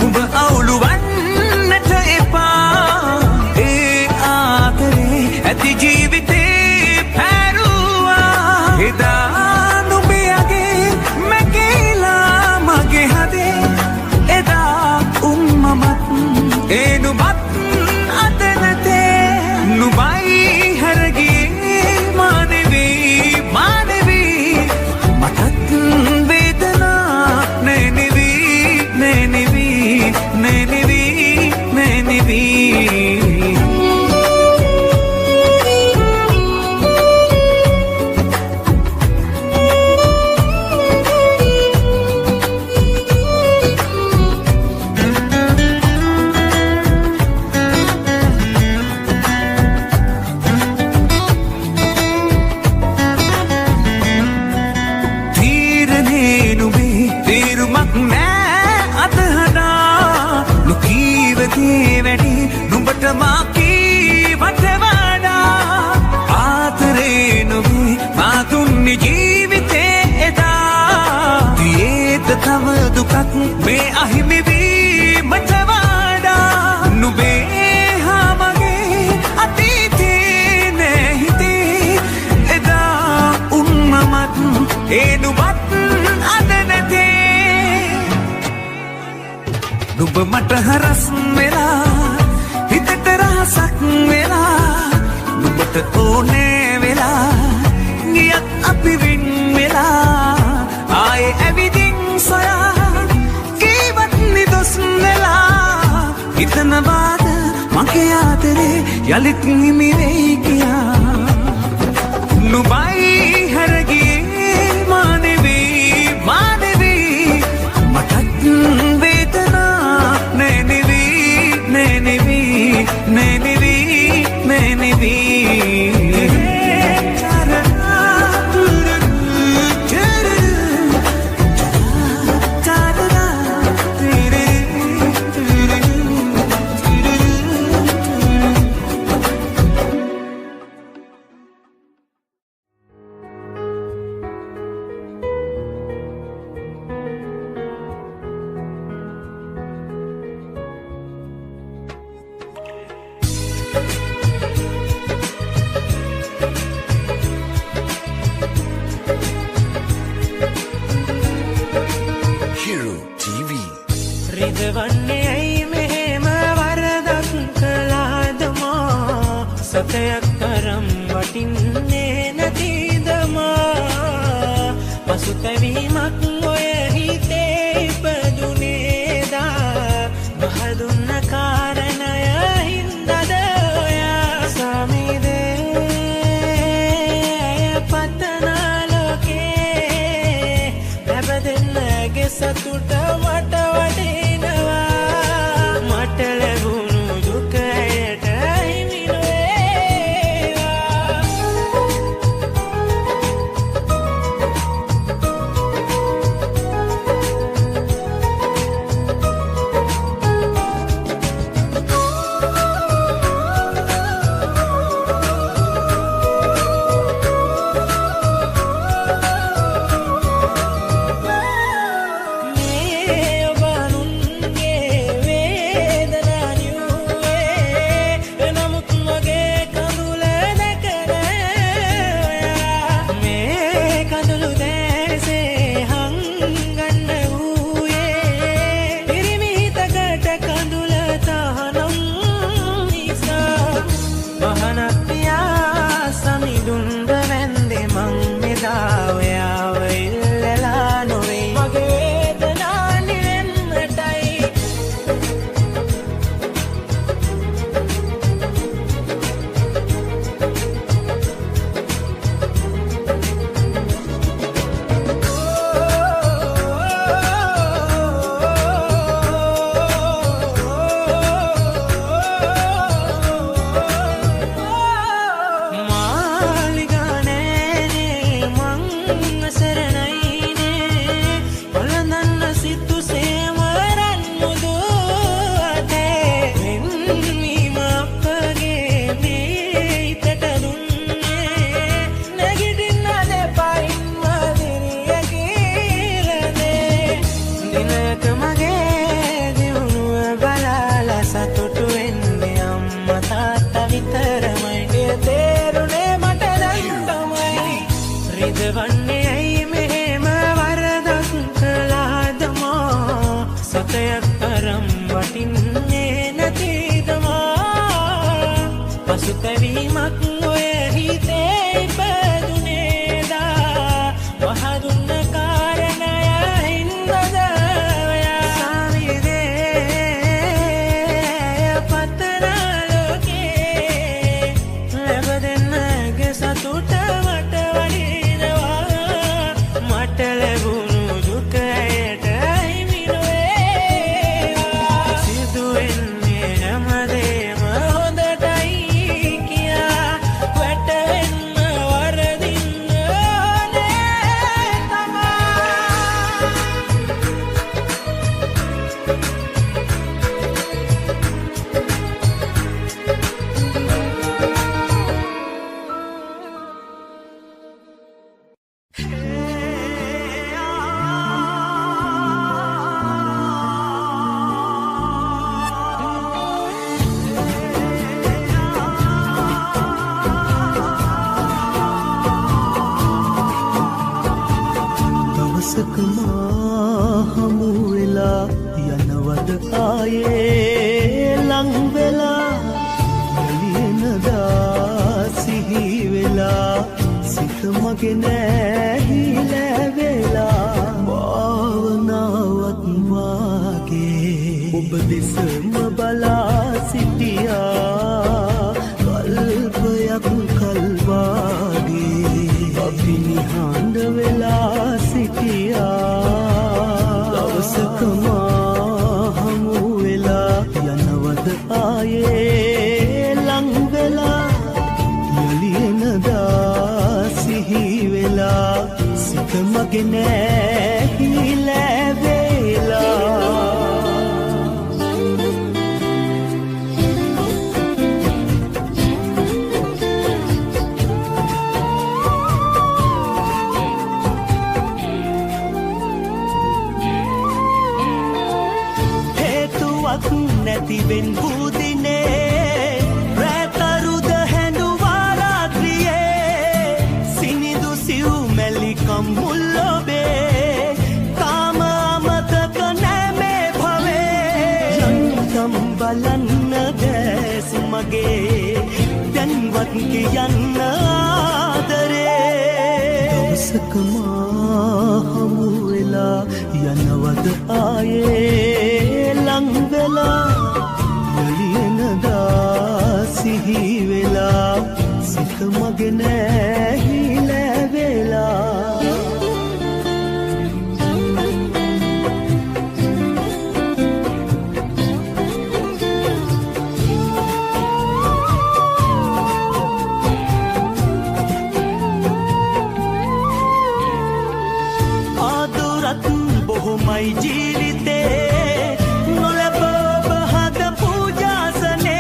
උඹ අවුලු වන්නට එපා ඒ ආදරේ ඇති ජීවිතේ පැරුවා එදා නුඹයගේ මැකිලා මගේ හදේ එදා උම්මමත් ඒ නුඹත් අත නැතේ නුඹයි හැරගියේ මානෙවි මටත් වේදනා නෙනෙවි නුඹට මාකී වටවඩා ආතරේ නොවේ මාතුන්නි ජීවිතේ එදා තියේද තව දුකක් මේ අහිමි වීමට වඩා නුඹේ හා මගේ අතීතේ නැහිතේ එදා උන්මමත් ඒ නුඹත් අද නැතේ නුඹ මට හරස් වෙලා හිතට රහසක් වෙලා නුඹට ඕනේ වෙලා ගියත් අපි වින් වෙලා ආයේ ඇවිදින් සොයා කීවත් නිදොස් වෙලා හිතනවාද මගේ ආදරේ යලිත් හිමි වෙයි කියා නුඹයි හැරගියේ මානෙවි මටත් වේදනා නෙනෙවි රිදවන්නේ ඇයි මෙහෙම වරදක් කළාදමා සතයක් තරම් වටින්නේ නැතිදමා පසුතැවීමක් ඔය හිතේ ඉපදුනේදා මහදුන්න කාරණය හින්දද ඔයා සමිදේ පතනා ලෝකේ ලැබදෙන්නගේ සතුට මට වටිනවා මට ලැබුණු දුකයට හිමි නොවේවා පසුතැවීමක් ඔය හිතේ ඉපදුනේදා වහදුන්න කාරණය හින්දද ඔයා සාවිදේ පතන ලෝකේ ලැබෙන්නගේ සතුට මට වඩිනවා මට ලැබුණු දුකයට හිමි නොවේවා සිදුවෙන්නේ හැමදේම හොඳටයි කියා වැටෙන්න වරදින්න ඕනේ තමා දවසක මා හමු වෙලා යනවද ආයේ ලං වෙලා එළියනදා සිහි වෙලා සිත මගේ නැහිලා වෙලා භාවනාවක් වාගේ ඔබ දෙසම බලා සිටියා කල්පයක් කල්වාගේ අපි නිහඬ වෙලා සිටියා දවසක මා හමු වෙලා යනවද ආයේ ලං වෙලා යලියනදා සිහි වෙලා සිත මගේ නැහිලා වෙලා නැතිවෙන් බුදිනේ රැතරුද හැඬුවා රාත්‍රියේ සිනිදු සිව් මැලිකම් මුල්ලොබේ කාම අමතක නැමේ භවේ යන්තම් බලන්න දැස් මගේ දැන්වත් කියන්න ආදරේ දවසක මා හමු වෙලා යනවද ආයේ ලං වෙලා යලියනදා සිහි වෙලා සිත මගේ නැහිලා වෙලා ආදුරත් බොහොමයි ජීවිතේ නොලැබ බහද පූජාසනේ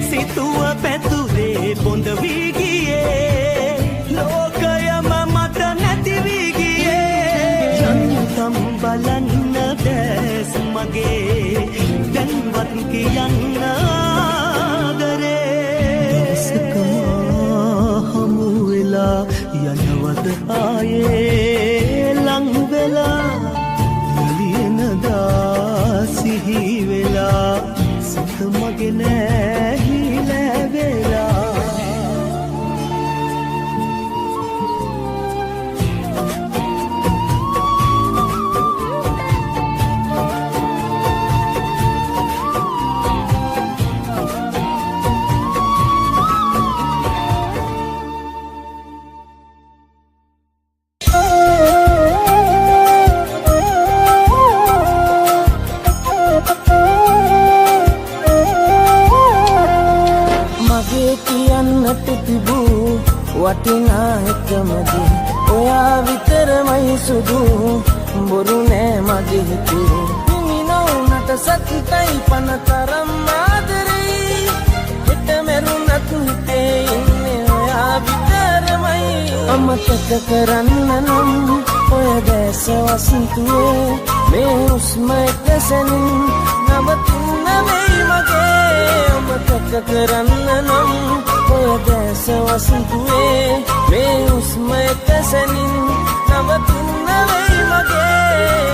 සිතුව පැතුරේ බොඳ වී ගියේ ලෝකයම මට නැති වී ගියේ යන්තම් බලන්න දැස් මගේ දැන්වත් කියන්න ආදරේ දවසක මා හමු වෙලා යනවද ආයේ ලං වෙලා යලියනදා සිහි වෙලා සිත මගේ නැහිලා වෙලා වටිනා එකමදී ඔයා විතරමයි සුදු බොරු නෑ මගේ හිතේ මිනෝනට සතුටයි පනතරම් ආදරේ හිත මෙරුණත් හිතේ ඉන්නේ ඔයා විතරමයි අමතක කරන්න නම් ඔය දැස වසන්තුවේ මේ උස්ම එකසෙනින් නවතින්න වෙයි මගේ අමතක කරන්න නම් ඔය දැස වසන්තුවේ මේ උස්ම එකසෙනින් නවතින්න වෙයි මගේ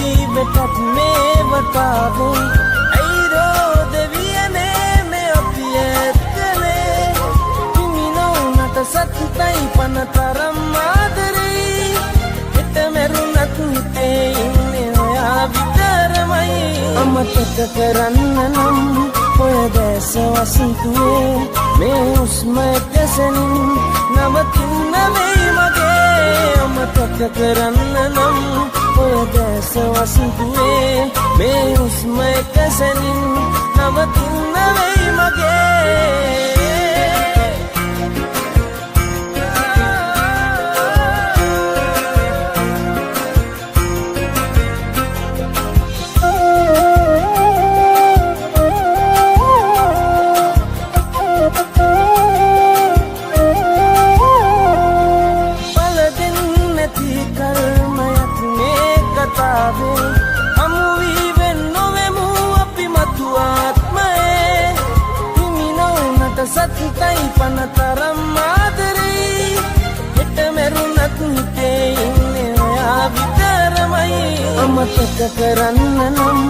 ඇයි වෙටත් මේ වතාවේ ඇයි රෝදවියනේ මේ අපි ඇත්තනේ හිමි නොවුනට සතුටයි පනතරම් ආදරේ හිත මැරුණත් හිතේ ඉන්නේ ඔයා විතරමයි අමතක කරන්න නම් ඔය දැස වසන්තුවේ මේ උස්ම දැසෙනින් නවතින්න වෙයි මගේ අමතක කරන්න නම් ඔය දැස වසන්තුවේ මේ උස්ම දැසෙනින් නවතින්න වෙයි මගේ සතුටයි පනතරම් ආදරේ හිත මැරුණත් හිතේ ඉන්නේ ඔයා විතරමයි අමතක කරන්න නම්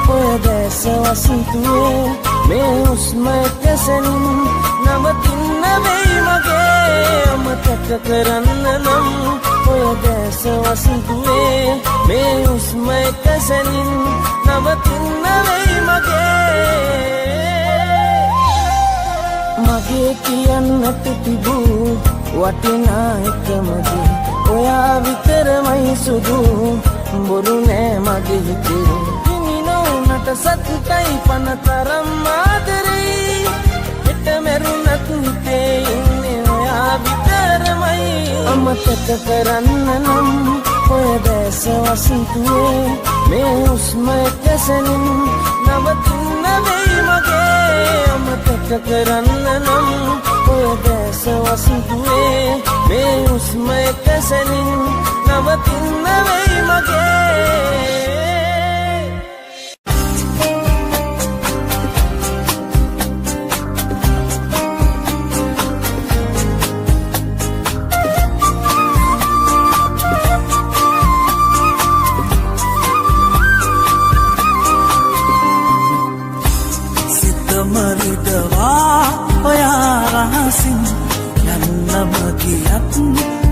ඔය දැස වසන්තුවේ මේ උස්ම දැසෙනින් නවතින්න වෙයි මගේ අමතක කරන්න නම් ඔය දැස වසන්තුවේ මේ උස්ම දැසෙනින් නවතින්න වෙයි මගේ මගේ කියන්නට තිබූ වටිනා එකමදී ඔයා විතරමයි සුදු බොරු නෑ මගේ හිතේ හිමි නොවුනට සතුටයි පනතරම් ආදරේ හිත මැරුණත් හිතේ ඉන්නේ ඔයා විතරමයි අමතක කරන්න නම් ඔය දැස වසන්තුවේ මේ උස්ම දැසෙනින් නවතින්න වෙයි මගේ අමතක කරන්න නම් ඔය දැස වසන්තුවේ මේ උස්ම දැසෙනින් නවතින්න වෙයි මගේ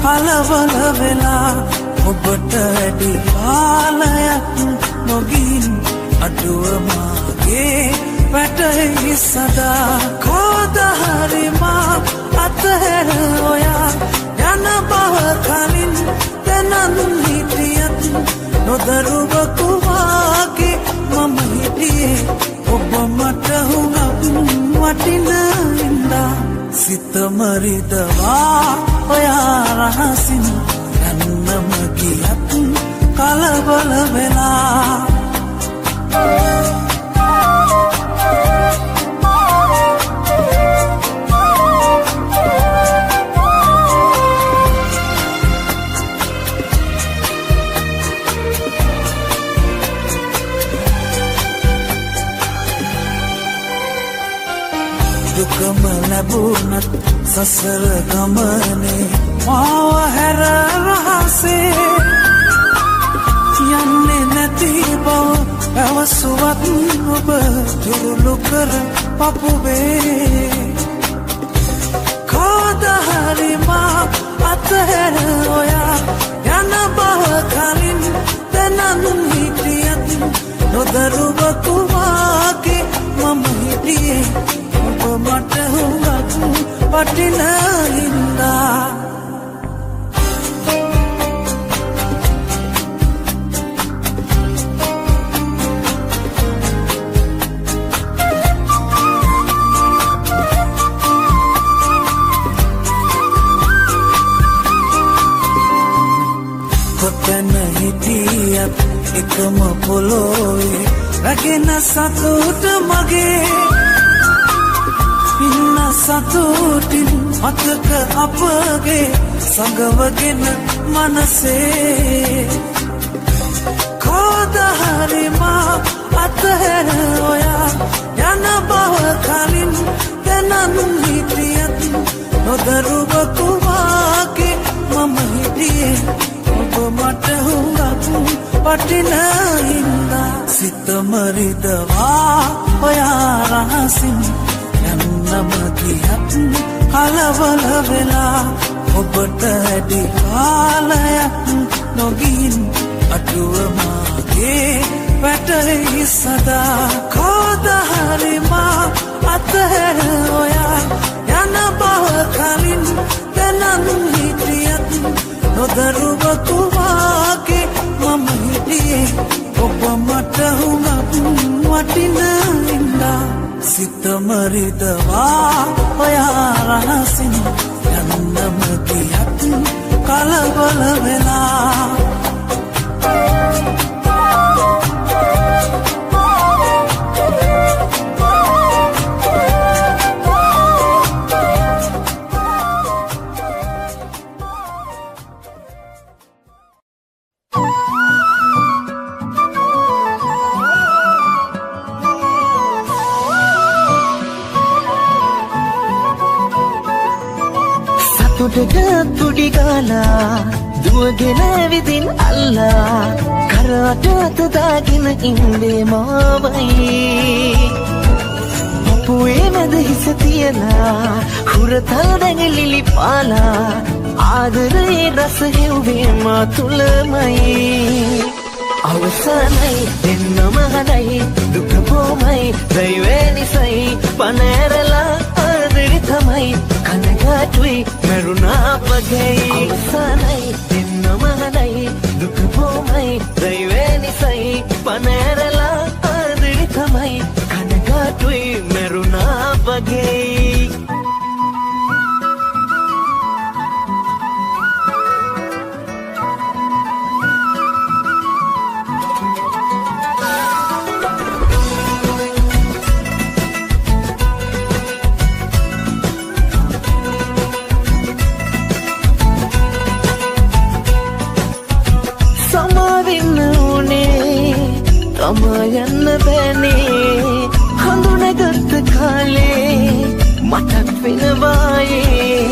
කලවල වෙලා ඔබට වැඩි කාලයක් නොගින් අඩුව මාගේ වැටෙහි සදා කෝදහරි මා අතහැර ඔයා යන බව කලින් දැනන් හිටියත් නොදරුවකු වාගේ මම හිටියේ ඔබ මට හුඟක් වටින ඉඳා සිත මරිදවා ඔයා රහසින් යන්නම ගියත් කලබල වෙලා දුකම ලැබුණත් සසර ගමනේ මාව හැර රහසේ යන්නේ නැති බව පැවසුවත් ඔබ තුරුළු කර පපුවේ කවදහරි මා අතහැර ඔයා යන බව කලින් දැනන් හිටියත් නොදරුවකු වාගේ මම හිටියේ ඔබ මට හුඟක් වටින හින්දා කොතන හිටියත් එකම පොළොවේ රැගෙන සතුට මගේ ඉන්න සතුටින් මතක අපගේ සඟවගෙන මනසේ කවදහරි මා අතහැර ඔයා යන බව කලින් දැනන් හිටියත් නොදරුවකු වාගේ මම හිටියේ ඔබ මට හුඟක් වටින හින්දා සිත මරිදවා ඔයා රහසින් යන්නම ගියත් කලබල වෙලා ඔබට ඇඩි කාලයක් නොගින් අටුව මාගේ වැටෙහි සදා කවදහරි මා අතහැර ඔයා යන බව කලින් දැනන් හිටියත් නොදරුවකු වාගේ මම හිටියේ ඔබ මට හුඟක් වටින හින්දා සිත මරිදවා ඔයා රහසින් යන්නම ගියත් කලබල වෙලා තුඩි ගාලා දුවගෙන විදින් අල්ලා කරට අත දාගෙන ඉන්නේ මාවයි අපුවේ මැද හිස තියලා හුරතල් දැඟලිලි පාලා ආදරේ රස හෙව්වේ මා තුලමයි අවසනයි දෙන්නම හදයි දුක බොමයි දෛවේ නිසයි පනෑරලා ආදරේ තමයි කනගාටුයි මරුණා වගේ අවසනයි දෙන්නම හදයි දුක බොමයි දෛවේ නිසයි පනෑරලා ආදරේ තමයි කනගාටුයි මරුණා වගේ යන්න බෑනේ හඳුනගත්ත කාලේ මටත් වෙනවායේ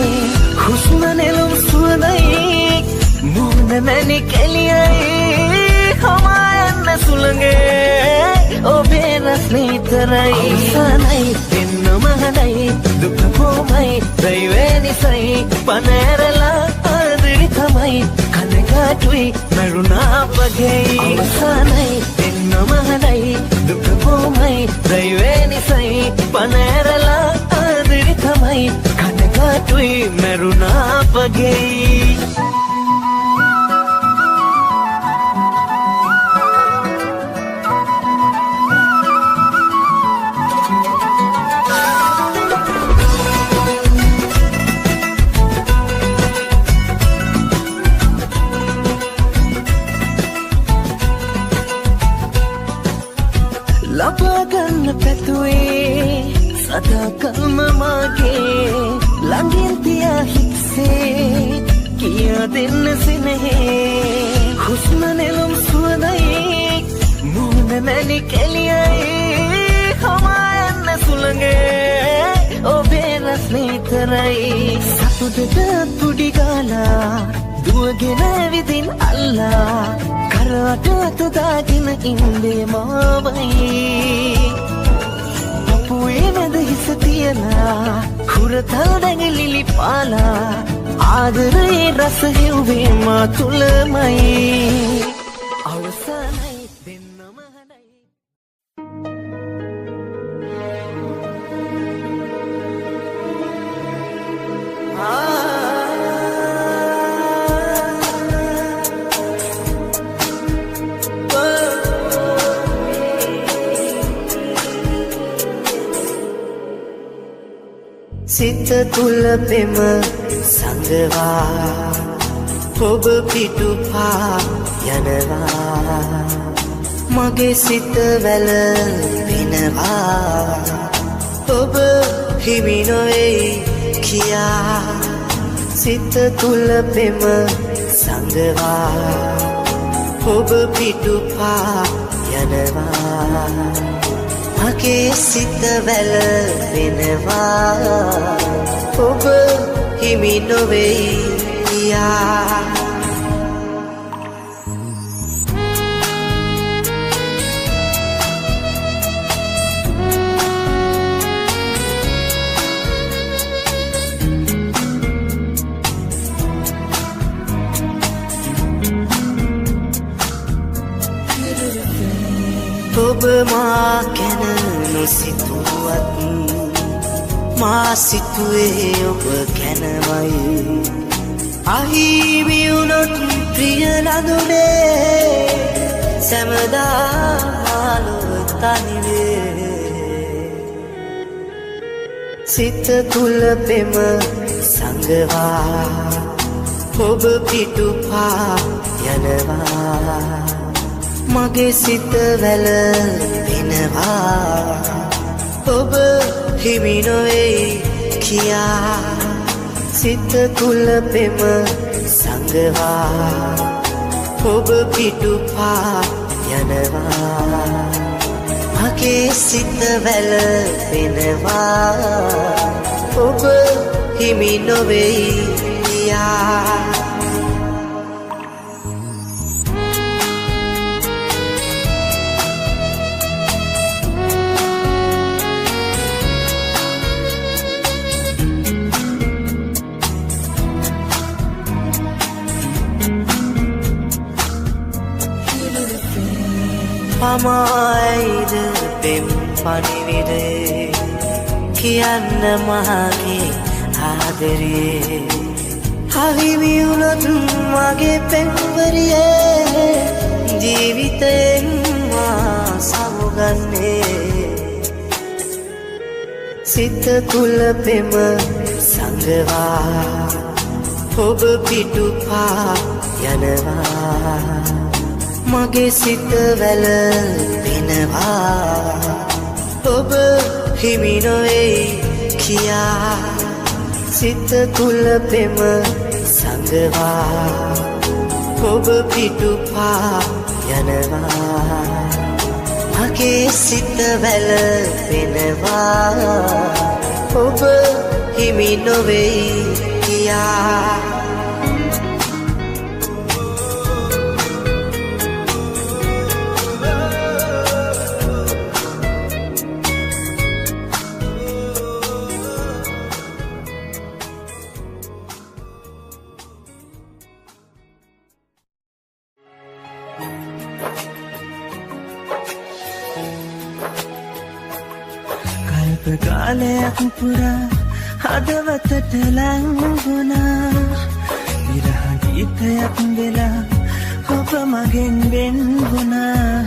හුස්ම නෙළුම් සුවඳයි මූණ මැණි කෙලියයි හමා යන්න සුළඟේ ඔබේ රස්නේ තරයි අවසනයි දෙන්නම හදයි දුක බොමයි දෛවේ නිසයි පනෑරලා ආදරේ තමයි කනගාටුයි මරුණා වගේ අවසනයි නමහදයි දුක බොමයි දෛවේ නිසයි පනෑරලා ආදරේ තමයි කනගාටුයි මරුණා වගේ ලබාගන්න පැතුවේ සදාකල්ම මාගේ ළඟින් තියා හික්සේ කියා දෙන්න සිනහේ හුස්ම නෙළුම් සුවඳයි මූණ මැණි කෙලියයි හමා යන්න සුළඟේ ඔබේ රස්නේ තරයි සතුටට තුඩි ගාලා දුවගෙන විදින් අල්ලා කරට අත දාගෙන ඉන්නේ මාවයි අපුවේ මැද හිස තියලා හුරතල් දැඟලිලි පාලා ආදරේ රස හෙව්වේ මා තුලමයි අවසනයි දෙන්නම හදයි සිත තුල පෙම සංගවා ඔබ පිටුපා යනවා මගේ සිත වැල වෙනවා ඔබ හිමි නොවේ කියා සිත තුල පෙම සංගවා ඔබ පිටුපා යනවා මගේ සිත වැල වෙනවා ඔබ හිමි නොවේ කියා ඔබ මා ගැන නොසිතුවත් මා සිතුවේ ඔබ ගැනමයි අහිමි වුණොත් ප්‍රිය ලඳුනේ සැමදා ලොව තනිවේ සිත තුල පෙම සංගවා ඔබ පිටුපා යනවා මගේ සිත වැල වෙනවා ඔබ හිමි නොවේ කියා සිත තුල පෙම සංගවා ඔබ පිටුපා යනවා මගේ සිත වැල වෙනවා ඔබ හිමි නොවේ කියා පමයිද පෙම් පනිවිඩේ කියන්න මගේ ආදරේ අහිමි වුණොත් මගේ පෙම්වරියේ ජීවිතයෙන් මා සමුගන්නේ සිත තුල පෙම සංගවා ඔබ පිටුපා යනවා මගේ සිත වැල වෙනවා ඔබ හිමි නොවේ කියා සිත තුල පෙම සංගවා ඔබ පිටුපා යනවා මගේ සිත වැල වෙනවා ඔබ හිමි නොවේ කියා කාලයක් පුරා හදවතට ලංගුණා විරහ ගීතයක් වෙලා ඔබ මගෙන් වෙන් වුණා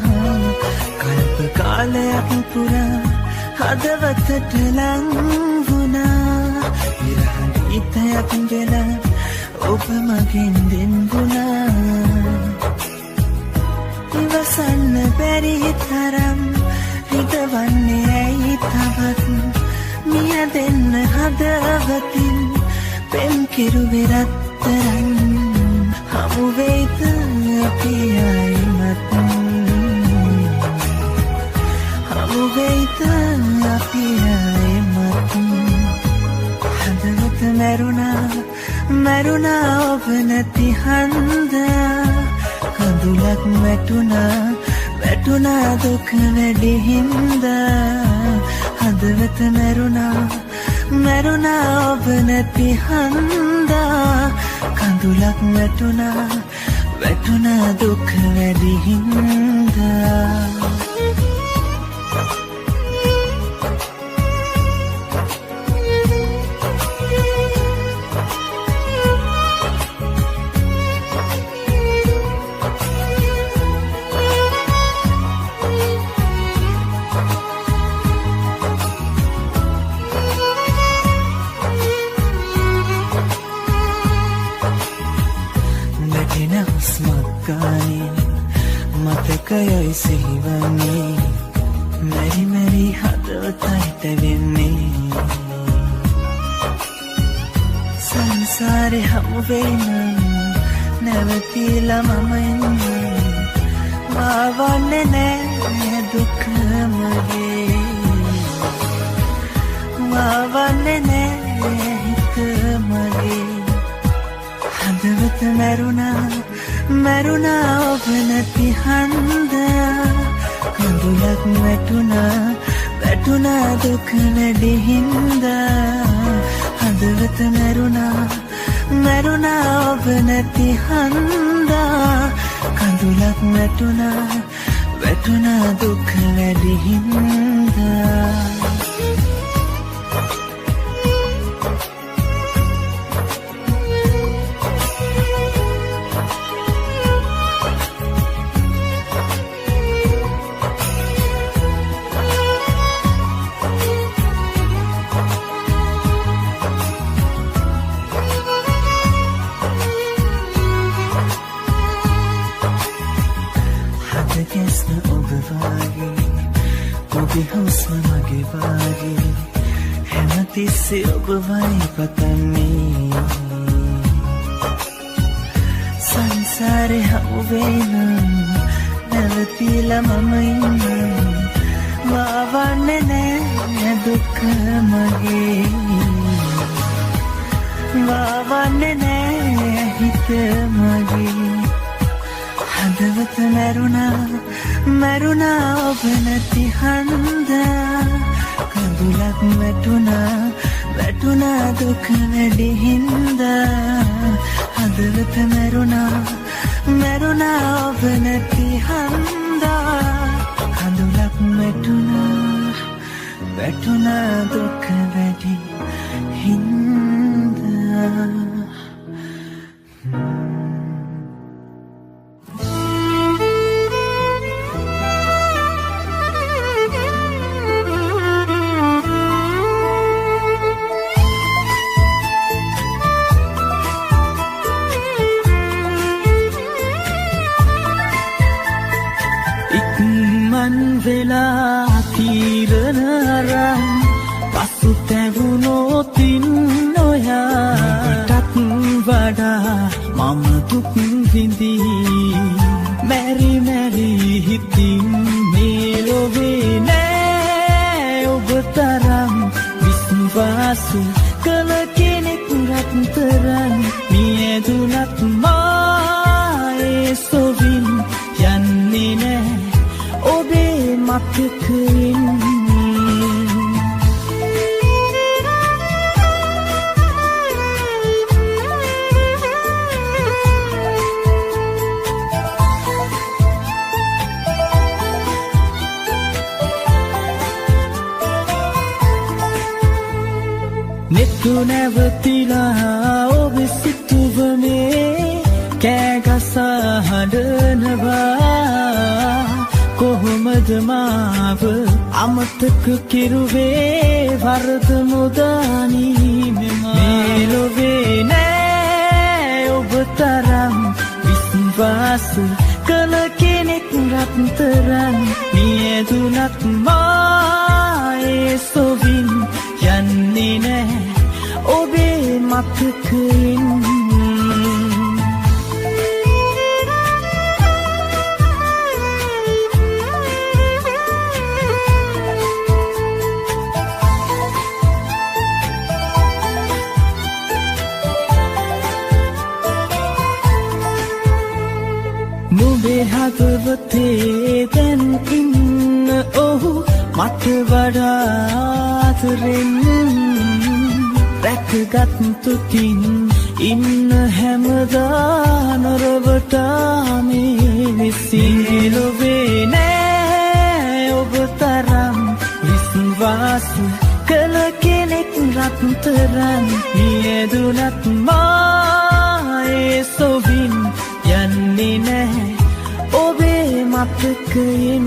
කල්ප කාලයක් පුරා හදවතට ලංගුණා විරහ ගීතයක් වෙලා ඔබ මගෙන් වෙන් වුණා ඉවසන්න බැරි තරම් හිතවන්නේ ඇයි තවත් මිය දෙන්න හදවතින් පෙම් කිරුවේ රත්තරන් හමු වෙයිද අපි ආයිමත් හමු වෙයිද අපි ආයිමත් හදවත මැරුණා ඔබ නැති හන්දා කඳුලක් වැටුණා දුක වැඩි හින්දා හදවත මැරුණා ඔබ නැති හන්දා කඳුලක් වැටුණා දුක වැඩි හින්දා මතකයයි සිහිවන්නේ මෙරි හදවතයිට වෙන්නේ සංසාරේ හමු වෙයිනම් නැවතිලා මම ඉන්නේ මාවන්නේ නෑ දුක මගේ මාවන්නේ නෑ හිත මගේ හදවත මැරුණා ඔබ නැති හන්දා කඳුලක් වැටුණා දුක වැඩි හින්දා හදවත මැරුණා ඔබ නැති හන්දා කඳුලක් වැටුණා දුක වැඩි හින්දා හුස්ම මගේ වාගේ හැමතිස්සේ ඔබවයි පතන්නේ සංසාරේ හමුවේ නම් නැවතිලා මම ඉන්නම් වාවන්නේ නෑ දුක මගේ වාවන්නේ නෑ හිත මගේ හදවත මැරුණා ඔබ නැති හන්දා කඳුලක් වැටුණා දුක වැඩි හින්දා හදවත මැරුණා ඔබ නැති හන්දා කඳුලක් වැටුණා දුක වැඩි හින්දා වෙලා තීරණ අරන් පසු තැවුණොතින් නොයාටත් වඩා මම දුක් විඳී මැරි හිතින් මේ ලොවේ නෑ ඔබ තරම් විශ්වාස කළ කෙනෙක් රත්තරන් මියදුනත් මායේ සොවින් යන්නේ නෑ ඔබේ මතකයෙන් නෙත්තු නැවතිලා ඔබ සිතුවනේ කෑගසා හඬනවා කොහොමද මාව අමතක කිරුවේ වරද මුදානී මේ ලොවේ නෑ ඔබ තරම් විශ්වාස කළ කෙනෙක් රත්තරන් මියදුනත් මායේ සොවින් යන්නේ නෑ ඔබේ මතකයෙන් නුඹේ හදවතේ දැන් ඉන්න ඔහු මට වඩාතරෙන් රැකගත් තුතින් ඉන්න හැමදා නොරවටා මේ විසින් ලොවේ නෑ ඔබ තරම් විශ්වාස කළ කෙනෙක් රත්තරන් මියදුනත් මායේ සොවින් යන්නේ නෑ ඔබේ මතකයෙන්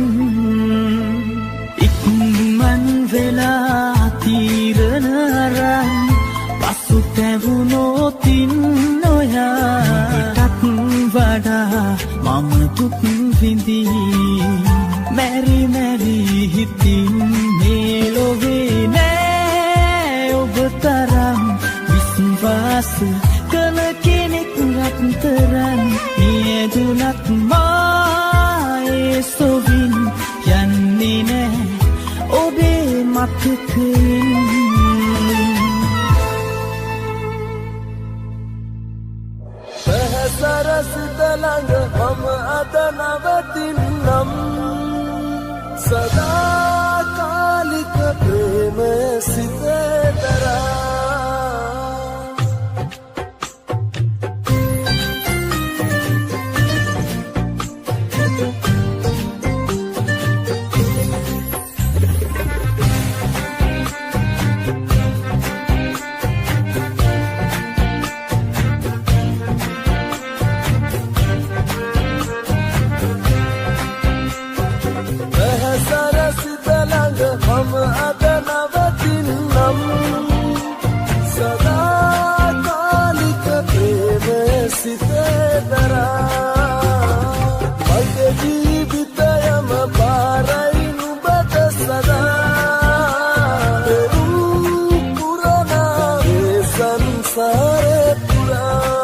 ඉක්මන් වෙලා තීරණ අරන් පසු තැවුණොතින් නොයාටත් වඩා මම දුක් විඳී මැරි හිතින් මේ ලොවේ නෑ ඔබ තරම් විශ්වාස කළ කෙනෙක් රත්තරන් මියදුනත් මායේ සොවින් යන්නේ නෑ ඔබේ මතකයෙන් සරසිත ළඟ මම අද නවතින්නම් සදාකාලික ප්‍රේමය සිතේ දරා මම අද නවතින්නම් සදාකාලික ප්‍රේමය සිතේ දරා මගේ ජීවිතයම පාරයි නුඹට සදා පුරනා මේ සංසාරේ පුරා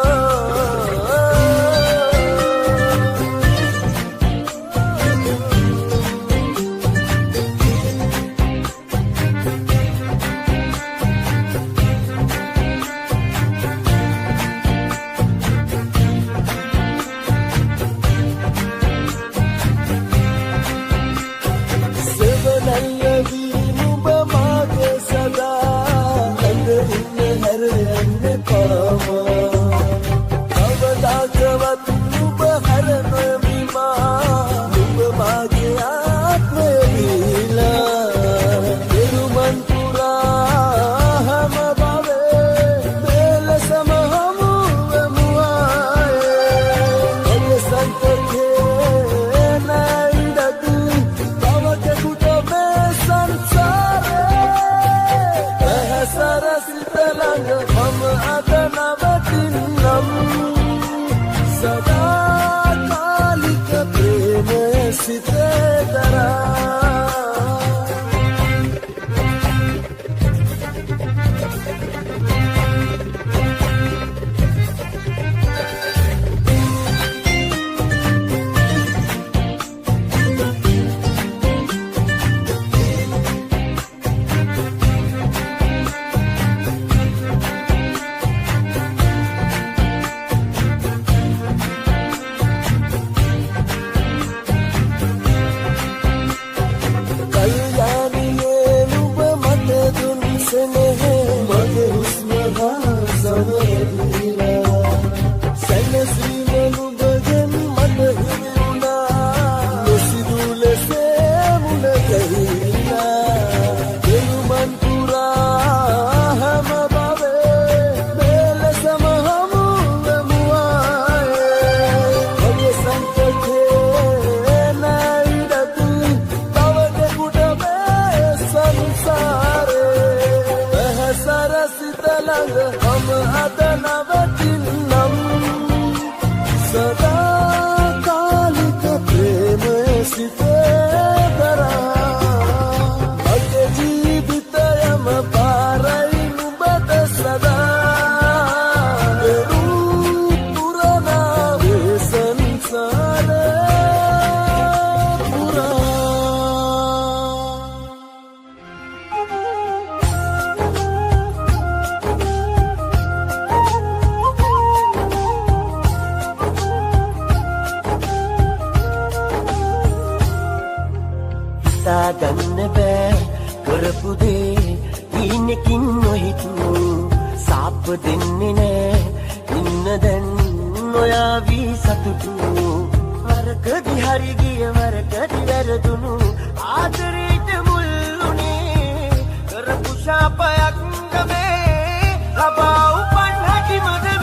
ගන්න බෑ කරපු දේ ඉන්නකින් නොහිතු සාප දෙන්නේ නෑ ඉන්න දැන් ඔයා වී සතුටු වරකදි හරි ගිය වරකදි වැරදුණු ආදරේට මුල්ුනේ කරපු ශාපයක් ගමේ ලබා උපන් හැටි මදමේ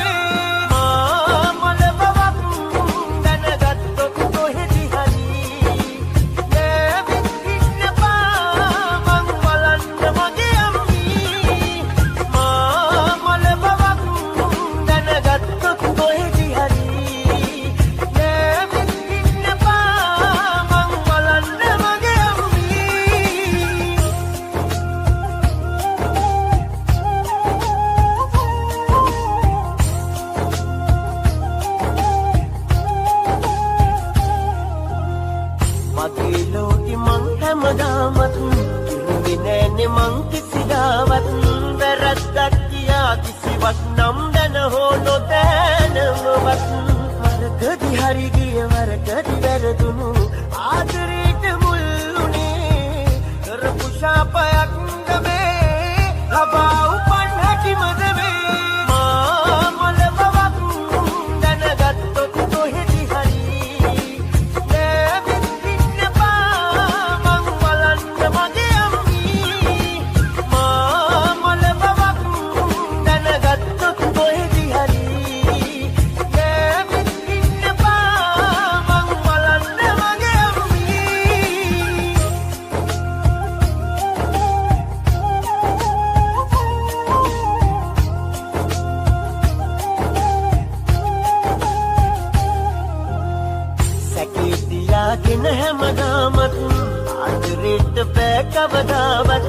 බෑ කවදාවත්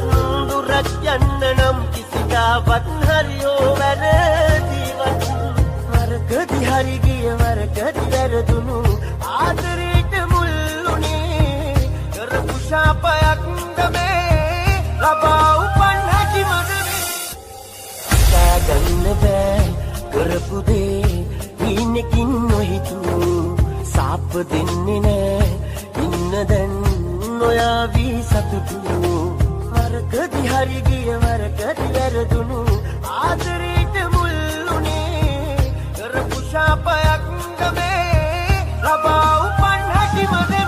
දුරක් යන්න නම් කිසිදාවත් හරියෝ වැරදිවත් වරකදි හරි ගිය වරකදි වැරදුණු ආදරේට මුල්ුණේ කරපු ශාපයක් මේ ලබා උපන් හැකි මනමේ ගන්න බෑ කරපු දේ ඉන්නකින් නොහිතු සාප දෙන්නේ නෑ ඉන්න දැන් ඔයා වී සතුටු වරකදි හරි ගිය වරකදි වැරදුණු ආදරේට මුල්ුණේ කරපු ශාපයක් මේ ලබා උපන් හැකි මනමේ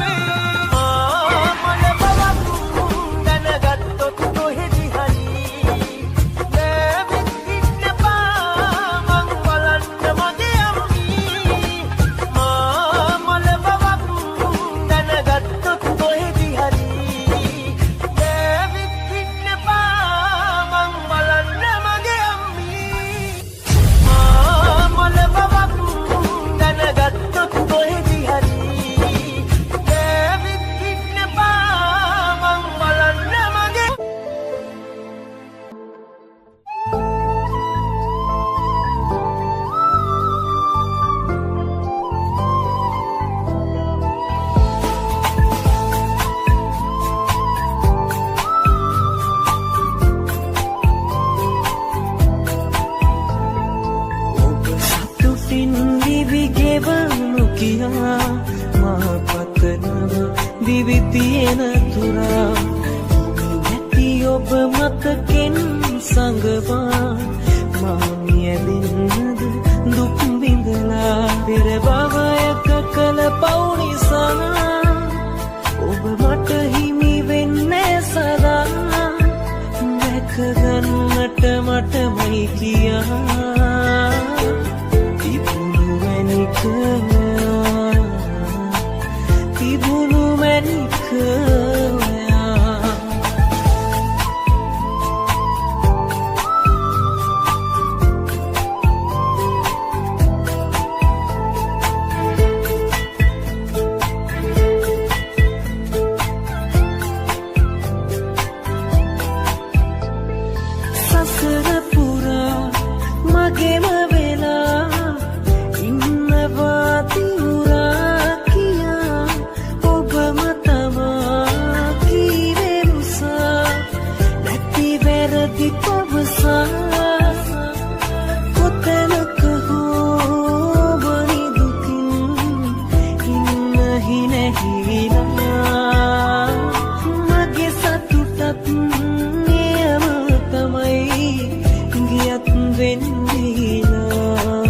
දිවිතියන තුරා නැති ඔබ මතකෙන් සංගවා මාමියදින්ද දුක් විඳලා පෙර භවයක කළ පව් නිසා ඔබ මට හිමි වෙන්නේ සදා දැක ගන්නට මටමයි කියා තිබුණු මැනික තිබුණු මැනික සසර පුරා මගේම වෙලා ඉන්නවා තිවුරා කියා ඔබම තමා කීවේ මුසා නැති වැරදි පවසා කොතැනක හෝ බනි දුකින් ඉන්න හිනැහිලා මගේ සතුටත් නියම තමයි ගියත් වෙන්නේලා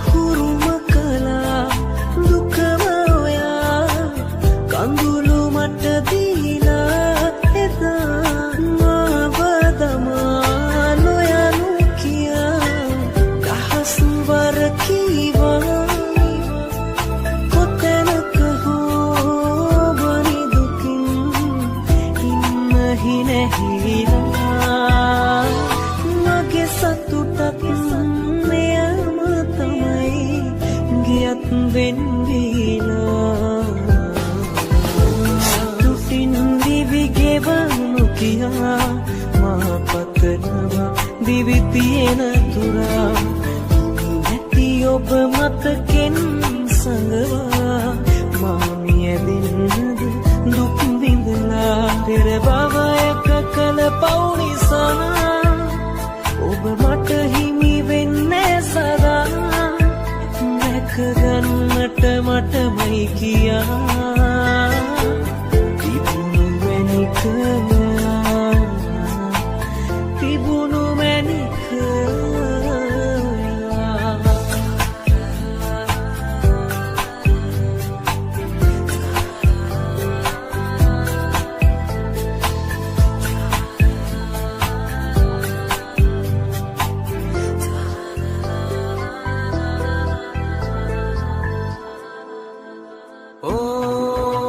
හුරුම කලා දුකම ඔයා කඳුළු මට දීලා එදා මාව දමා නොයනු කියා දහස් වර කීවා කොතැනක හෝ බනි දුකින් ඉන්න හිනැහිලා මගේ සතුටත් මෙයම තමයි ගියත් වෙන්නේලා සතුටින් දිවි ගෙවනු කියා මා පතනවා දිවි තියෙන තුරා නැති ඔබ මතකෙන් සංගවා මාමියදින්ද දුක් විඳලා පෙර භවයක කළ පව් නිසා ඔබ මට හිමි වෙන්නේ සදා දැක ගන්නට මටමයි කියා තිබුණු මැනික තිබුණු මැනික Oh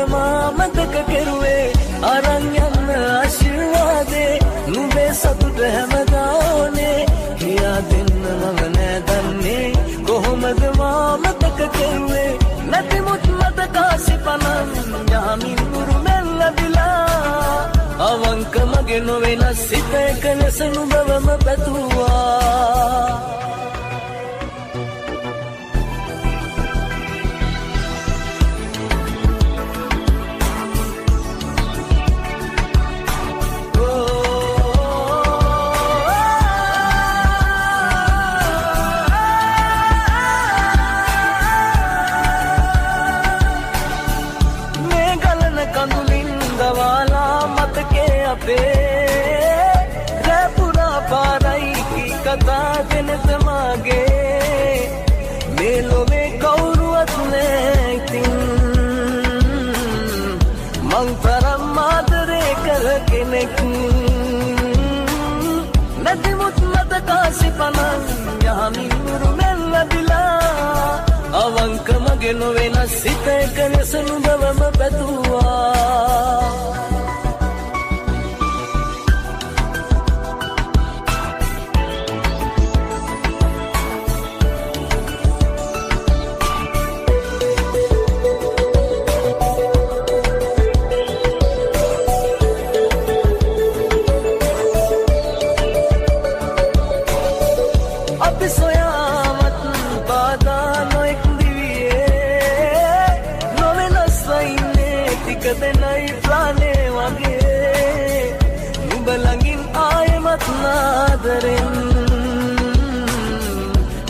මාමතක කෙරුවේ අරන් යන්න ආශිර්වාදේ නුඹේ සතුට හැමදා ඕනේ කියා දෙන්න මම නෑ දන්නේ කොහොමද මාමතක කෙරුවේ නැතිමුත් මතක සිපනන් යහමින් උරුමෙන් ලැබිලා අවංක මගේ නොවෙනස් සිත එක ලෙස නුඹවම පැතුවා රැපුරා පාරයි කී කතා දෙනත මාගේ මේ ලොවේ කවුරුවත් නෑ ඉතින් මං තරම් ආදරේ කළ කෙනෙක් නැතිමුත් මතක සිපනන් යහමින් උරුමෙන් ලැබිලා අවංක මගේ නොවෙනස් සිත එක ලෙස නුඹවම පැතුවා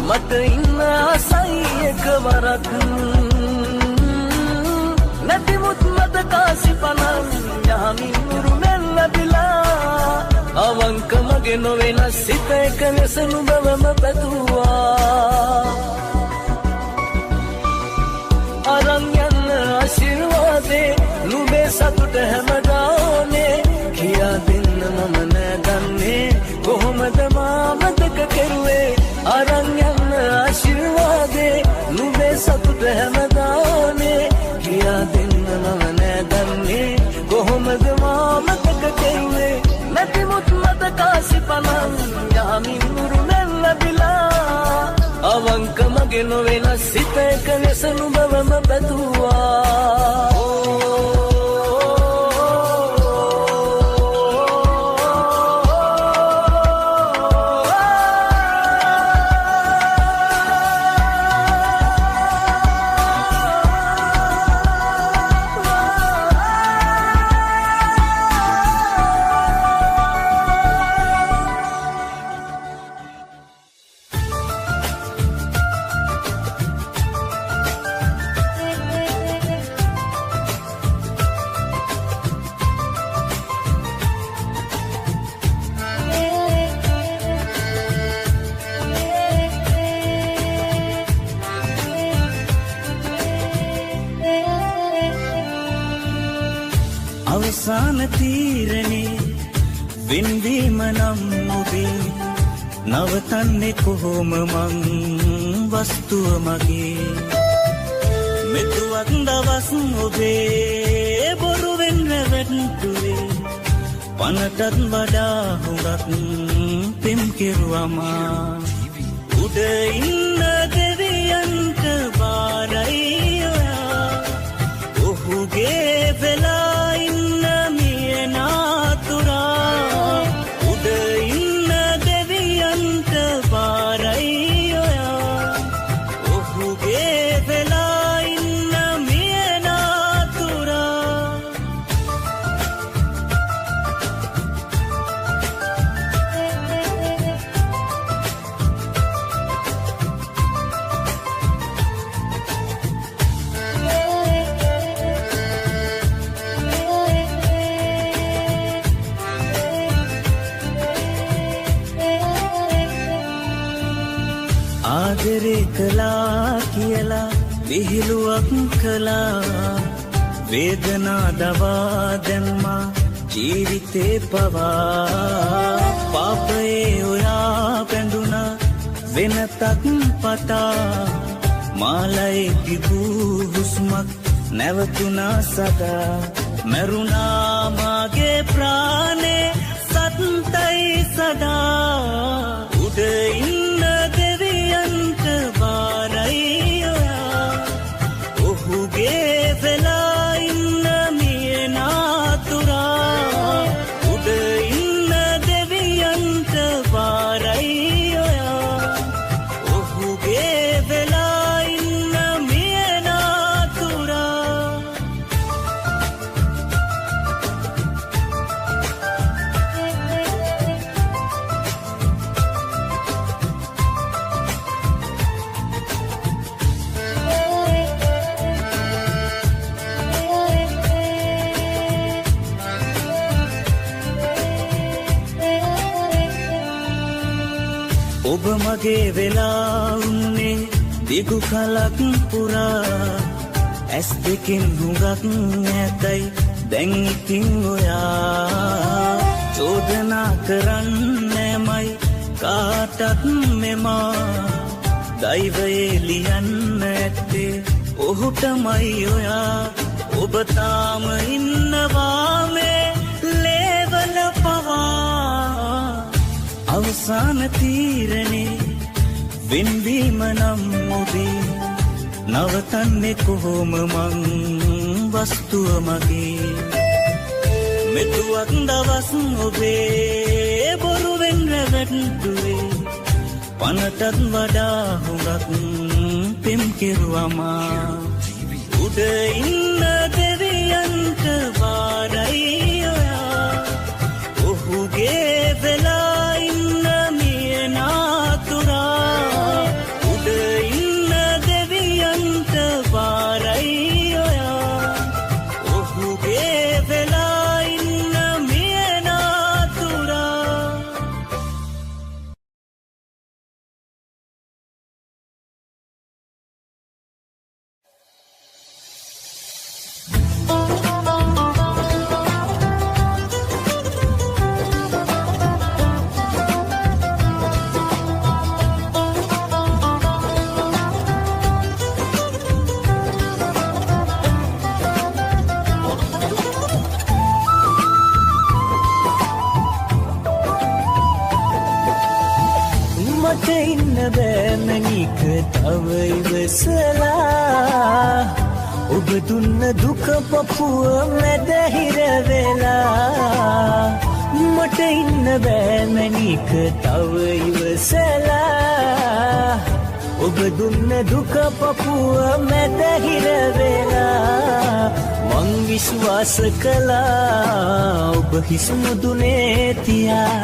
මට ඉන්න ආසයි එකවරක් නැතිමුත් මතක සිපනන් යහමින් උරුමෙන් ලැබිලා අවංක මගේ නොවෙනස් සිත එක ලෙස නුඹවම පැතුවා අරන් යන්න ආශිර්වාදේ නුඹේ සතුට හැමදා ඕනේ කියා දෙන්න මම නෑ දන්නේ කොහොමද මාමතක කෙරුවේ අරන් යන්න ආශිර්වාදේ නුඹේ සතුට හැමදා ඕනේ කියා දෙන්න මම නෑ දන්නේ කොහොමද මාමතක කෙරුවේ නැතිමුත් මතක සිපනන් යහමින් උරුමෙන් ලැබිලා අවංක මගේ නොවෙනස් සිත එක ලෙස නුඹවම පැතුවා අවසාන තීරණේ වෙන්වීම නම් ඔබේ නවතන්නේ කොහොම මං වස්තුව මගේ මෙතුවක් දවස් ඔබේ බොරුවෙන් රැවටුවේ පනටත් වඩා හුඟක් පෙම් කෙරුවමා උඩ ඉන්න දෙවියන්ට බාරයි ඔයා ඔහුගේ වෙලා ආදරේ කළා කියලා විහිළුවක් කළා වේදනා දවා දැම්මා ජීවිතේ පවා පාපයේ ඔයා පැඳුනා වෙනතක් පතා මාලයේ තිබූ හුස්මක් නැවතුණා සදා මරුණා මාගේ ප්‍රාණේ සත්තයි සදා උඩ ඉන්න දෙවියන්ට බාරයි ඔයා ඔහුගේ වෙලා ඉන්න මියනාතුරා උඩ ඉන්න දෙවියන්ට බාරයි ඔයා ඔහුගේ වෙලා ඉන්න මියනාතුරා ඔබ මගේ වෙලා උන්නේ දිගු කලක් පුරා ඇස් දෙකෙන් හුඟක් ඇතයි දැන් ඉතින් ඔයා චෝදනා කරන්නේමයි කාටත් මෙමා දෛවයේ ලියන්න ඇත්තේ ඔහුටමයි ඔයා ඔබ තාම ඉන්නවා මේ ලේවල පවා අවසාන තීරණේ වෙන්වීම නම් ඔබේ නවතන්නේ කොහොම මං වස්තුව මගේ මෙතුවක් දවස් ඔබේ බොරුවෙන් රැවටුවේ පනටත් වඩා හුඟක් පෙම් කෙරුවමා උඩ ඉන්න දෙවියන්ට බාරයි ඔයා ඔහුගේ වෙලා ඉන්න මියනාතුරා උඩ ඉන්න දෙවියන්ට බාරයි ඔයා ඔහුගේ වෙලා ඉන්න මියනාතුරා මට ඉන්න බෑමනික තව ඉවසලා ඔබ දුන්න දුක පපුව මැද හිර වෙලා මට ඉන්න බෑමනික තව ඉවසලා ඔබ දුන්න දුක පපුව මැද හිර වෙලා මං විශ්වාස කළා ඔබ හිස් මුදුනේ තියා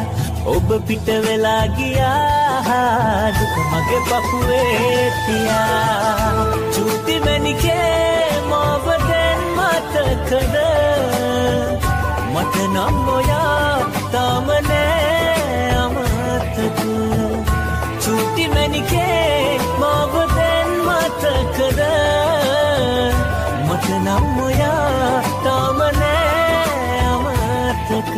ඔබ පිට වෙලා ගියා දුක මගේ පපුවේ තියා චූටි මැණිකේ මව දැන් මතකද මට නම් ඔයා තාම නෑ අමතක චූටි මැණිකේ මව දැන් මතකද මට නම් ඔයා තාම නෑ අමතක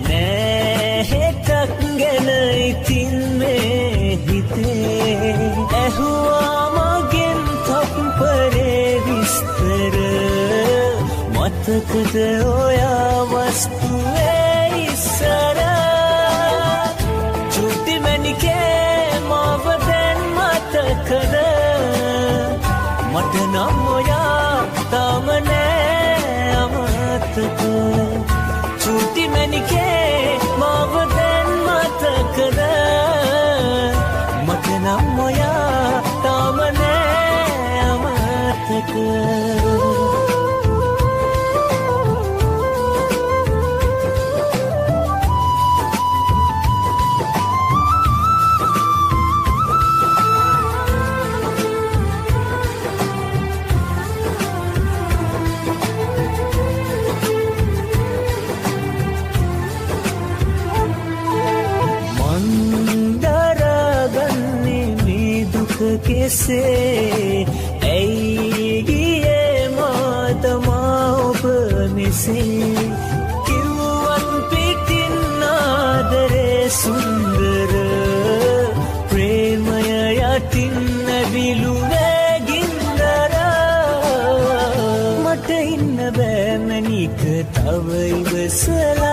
නෑ හෙටක් ගැන ඉතින් මේ හිතේ ඇහුවා මගෙන් තප්පරේ විස්තර මතකද ඔයා වස්තුවේ ඉස්සර චූටි මැණිකේ මව දැන් මතකද මට නම් ඔයා තාම නෑ අමතක චූටි මැණිකේ මව දැන් මතකද මට නම් ඔයා තාම නෑ අමතක විමසේ ඇයි ගියේ මාතමා ඔබ මෙසේ කිව්වන් පිටින් ආදරේ සුන්දර ප්‍රේමය යටින් නැවිලුනේ ගින්දර මට ඉන්න බෑ මැනික තව ඉවසලා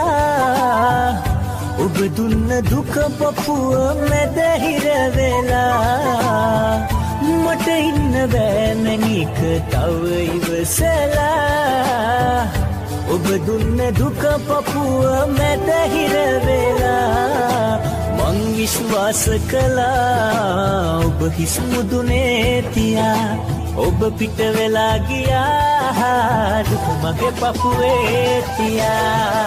ඔබ දුන්න දුක පපුව මැද හිර වෙලා මට ඉන්න බෑ මැනික තව ඉවසලා ඔබ දුන්න දුක පපුව මැද හිර වෙලා මං විශ්වාස කළා ඔබ හිස් මුදුනේ තියා ඔබ පිට වෙලා ගියා දුක මගේ පපුවේ තියා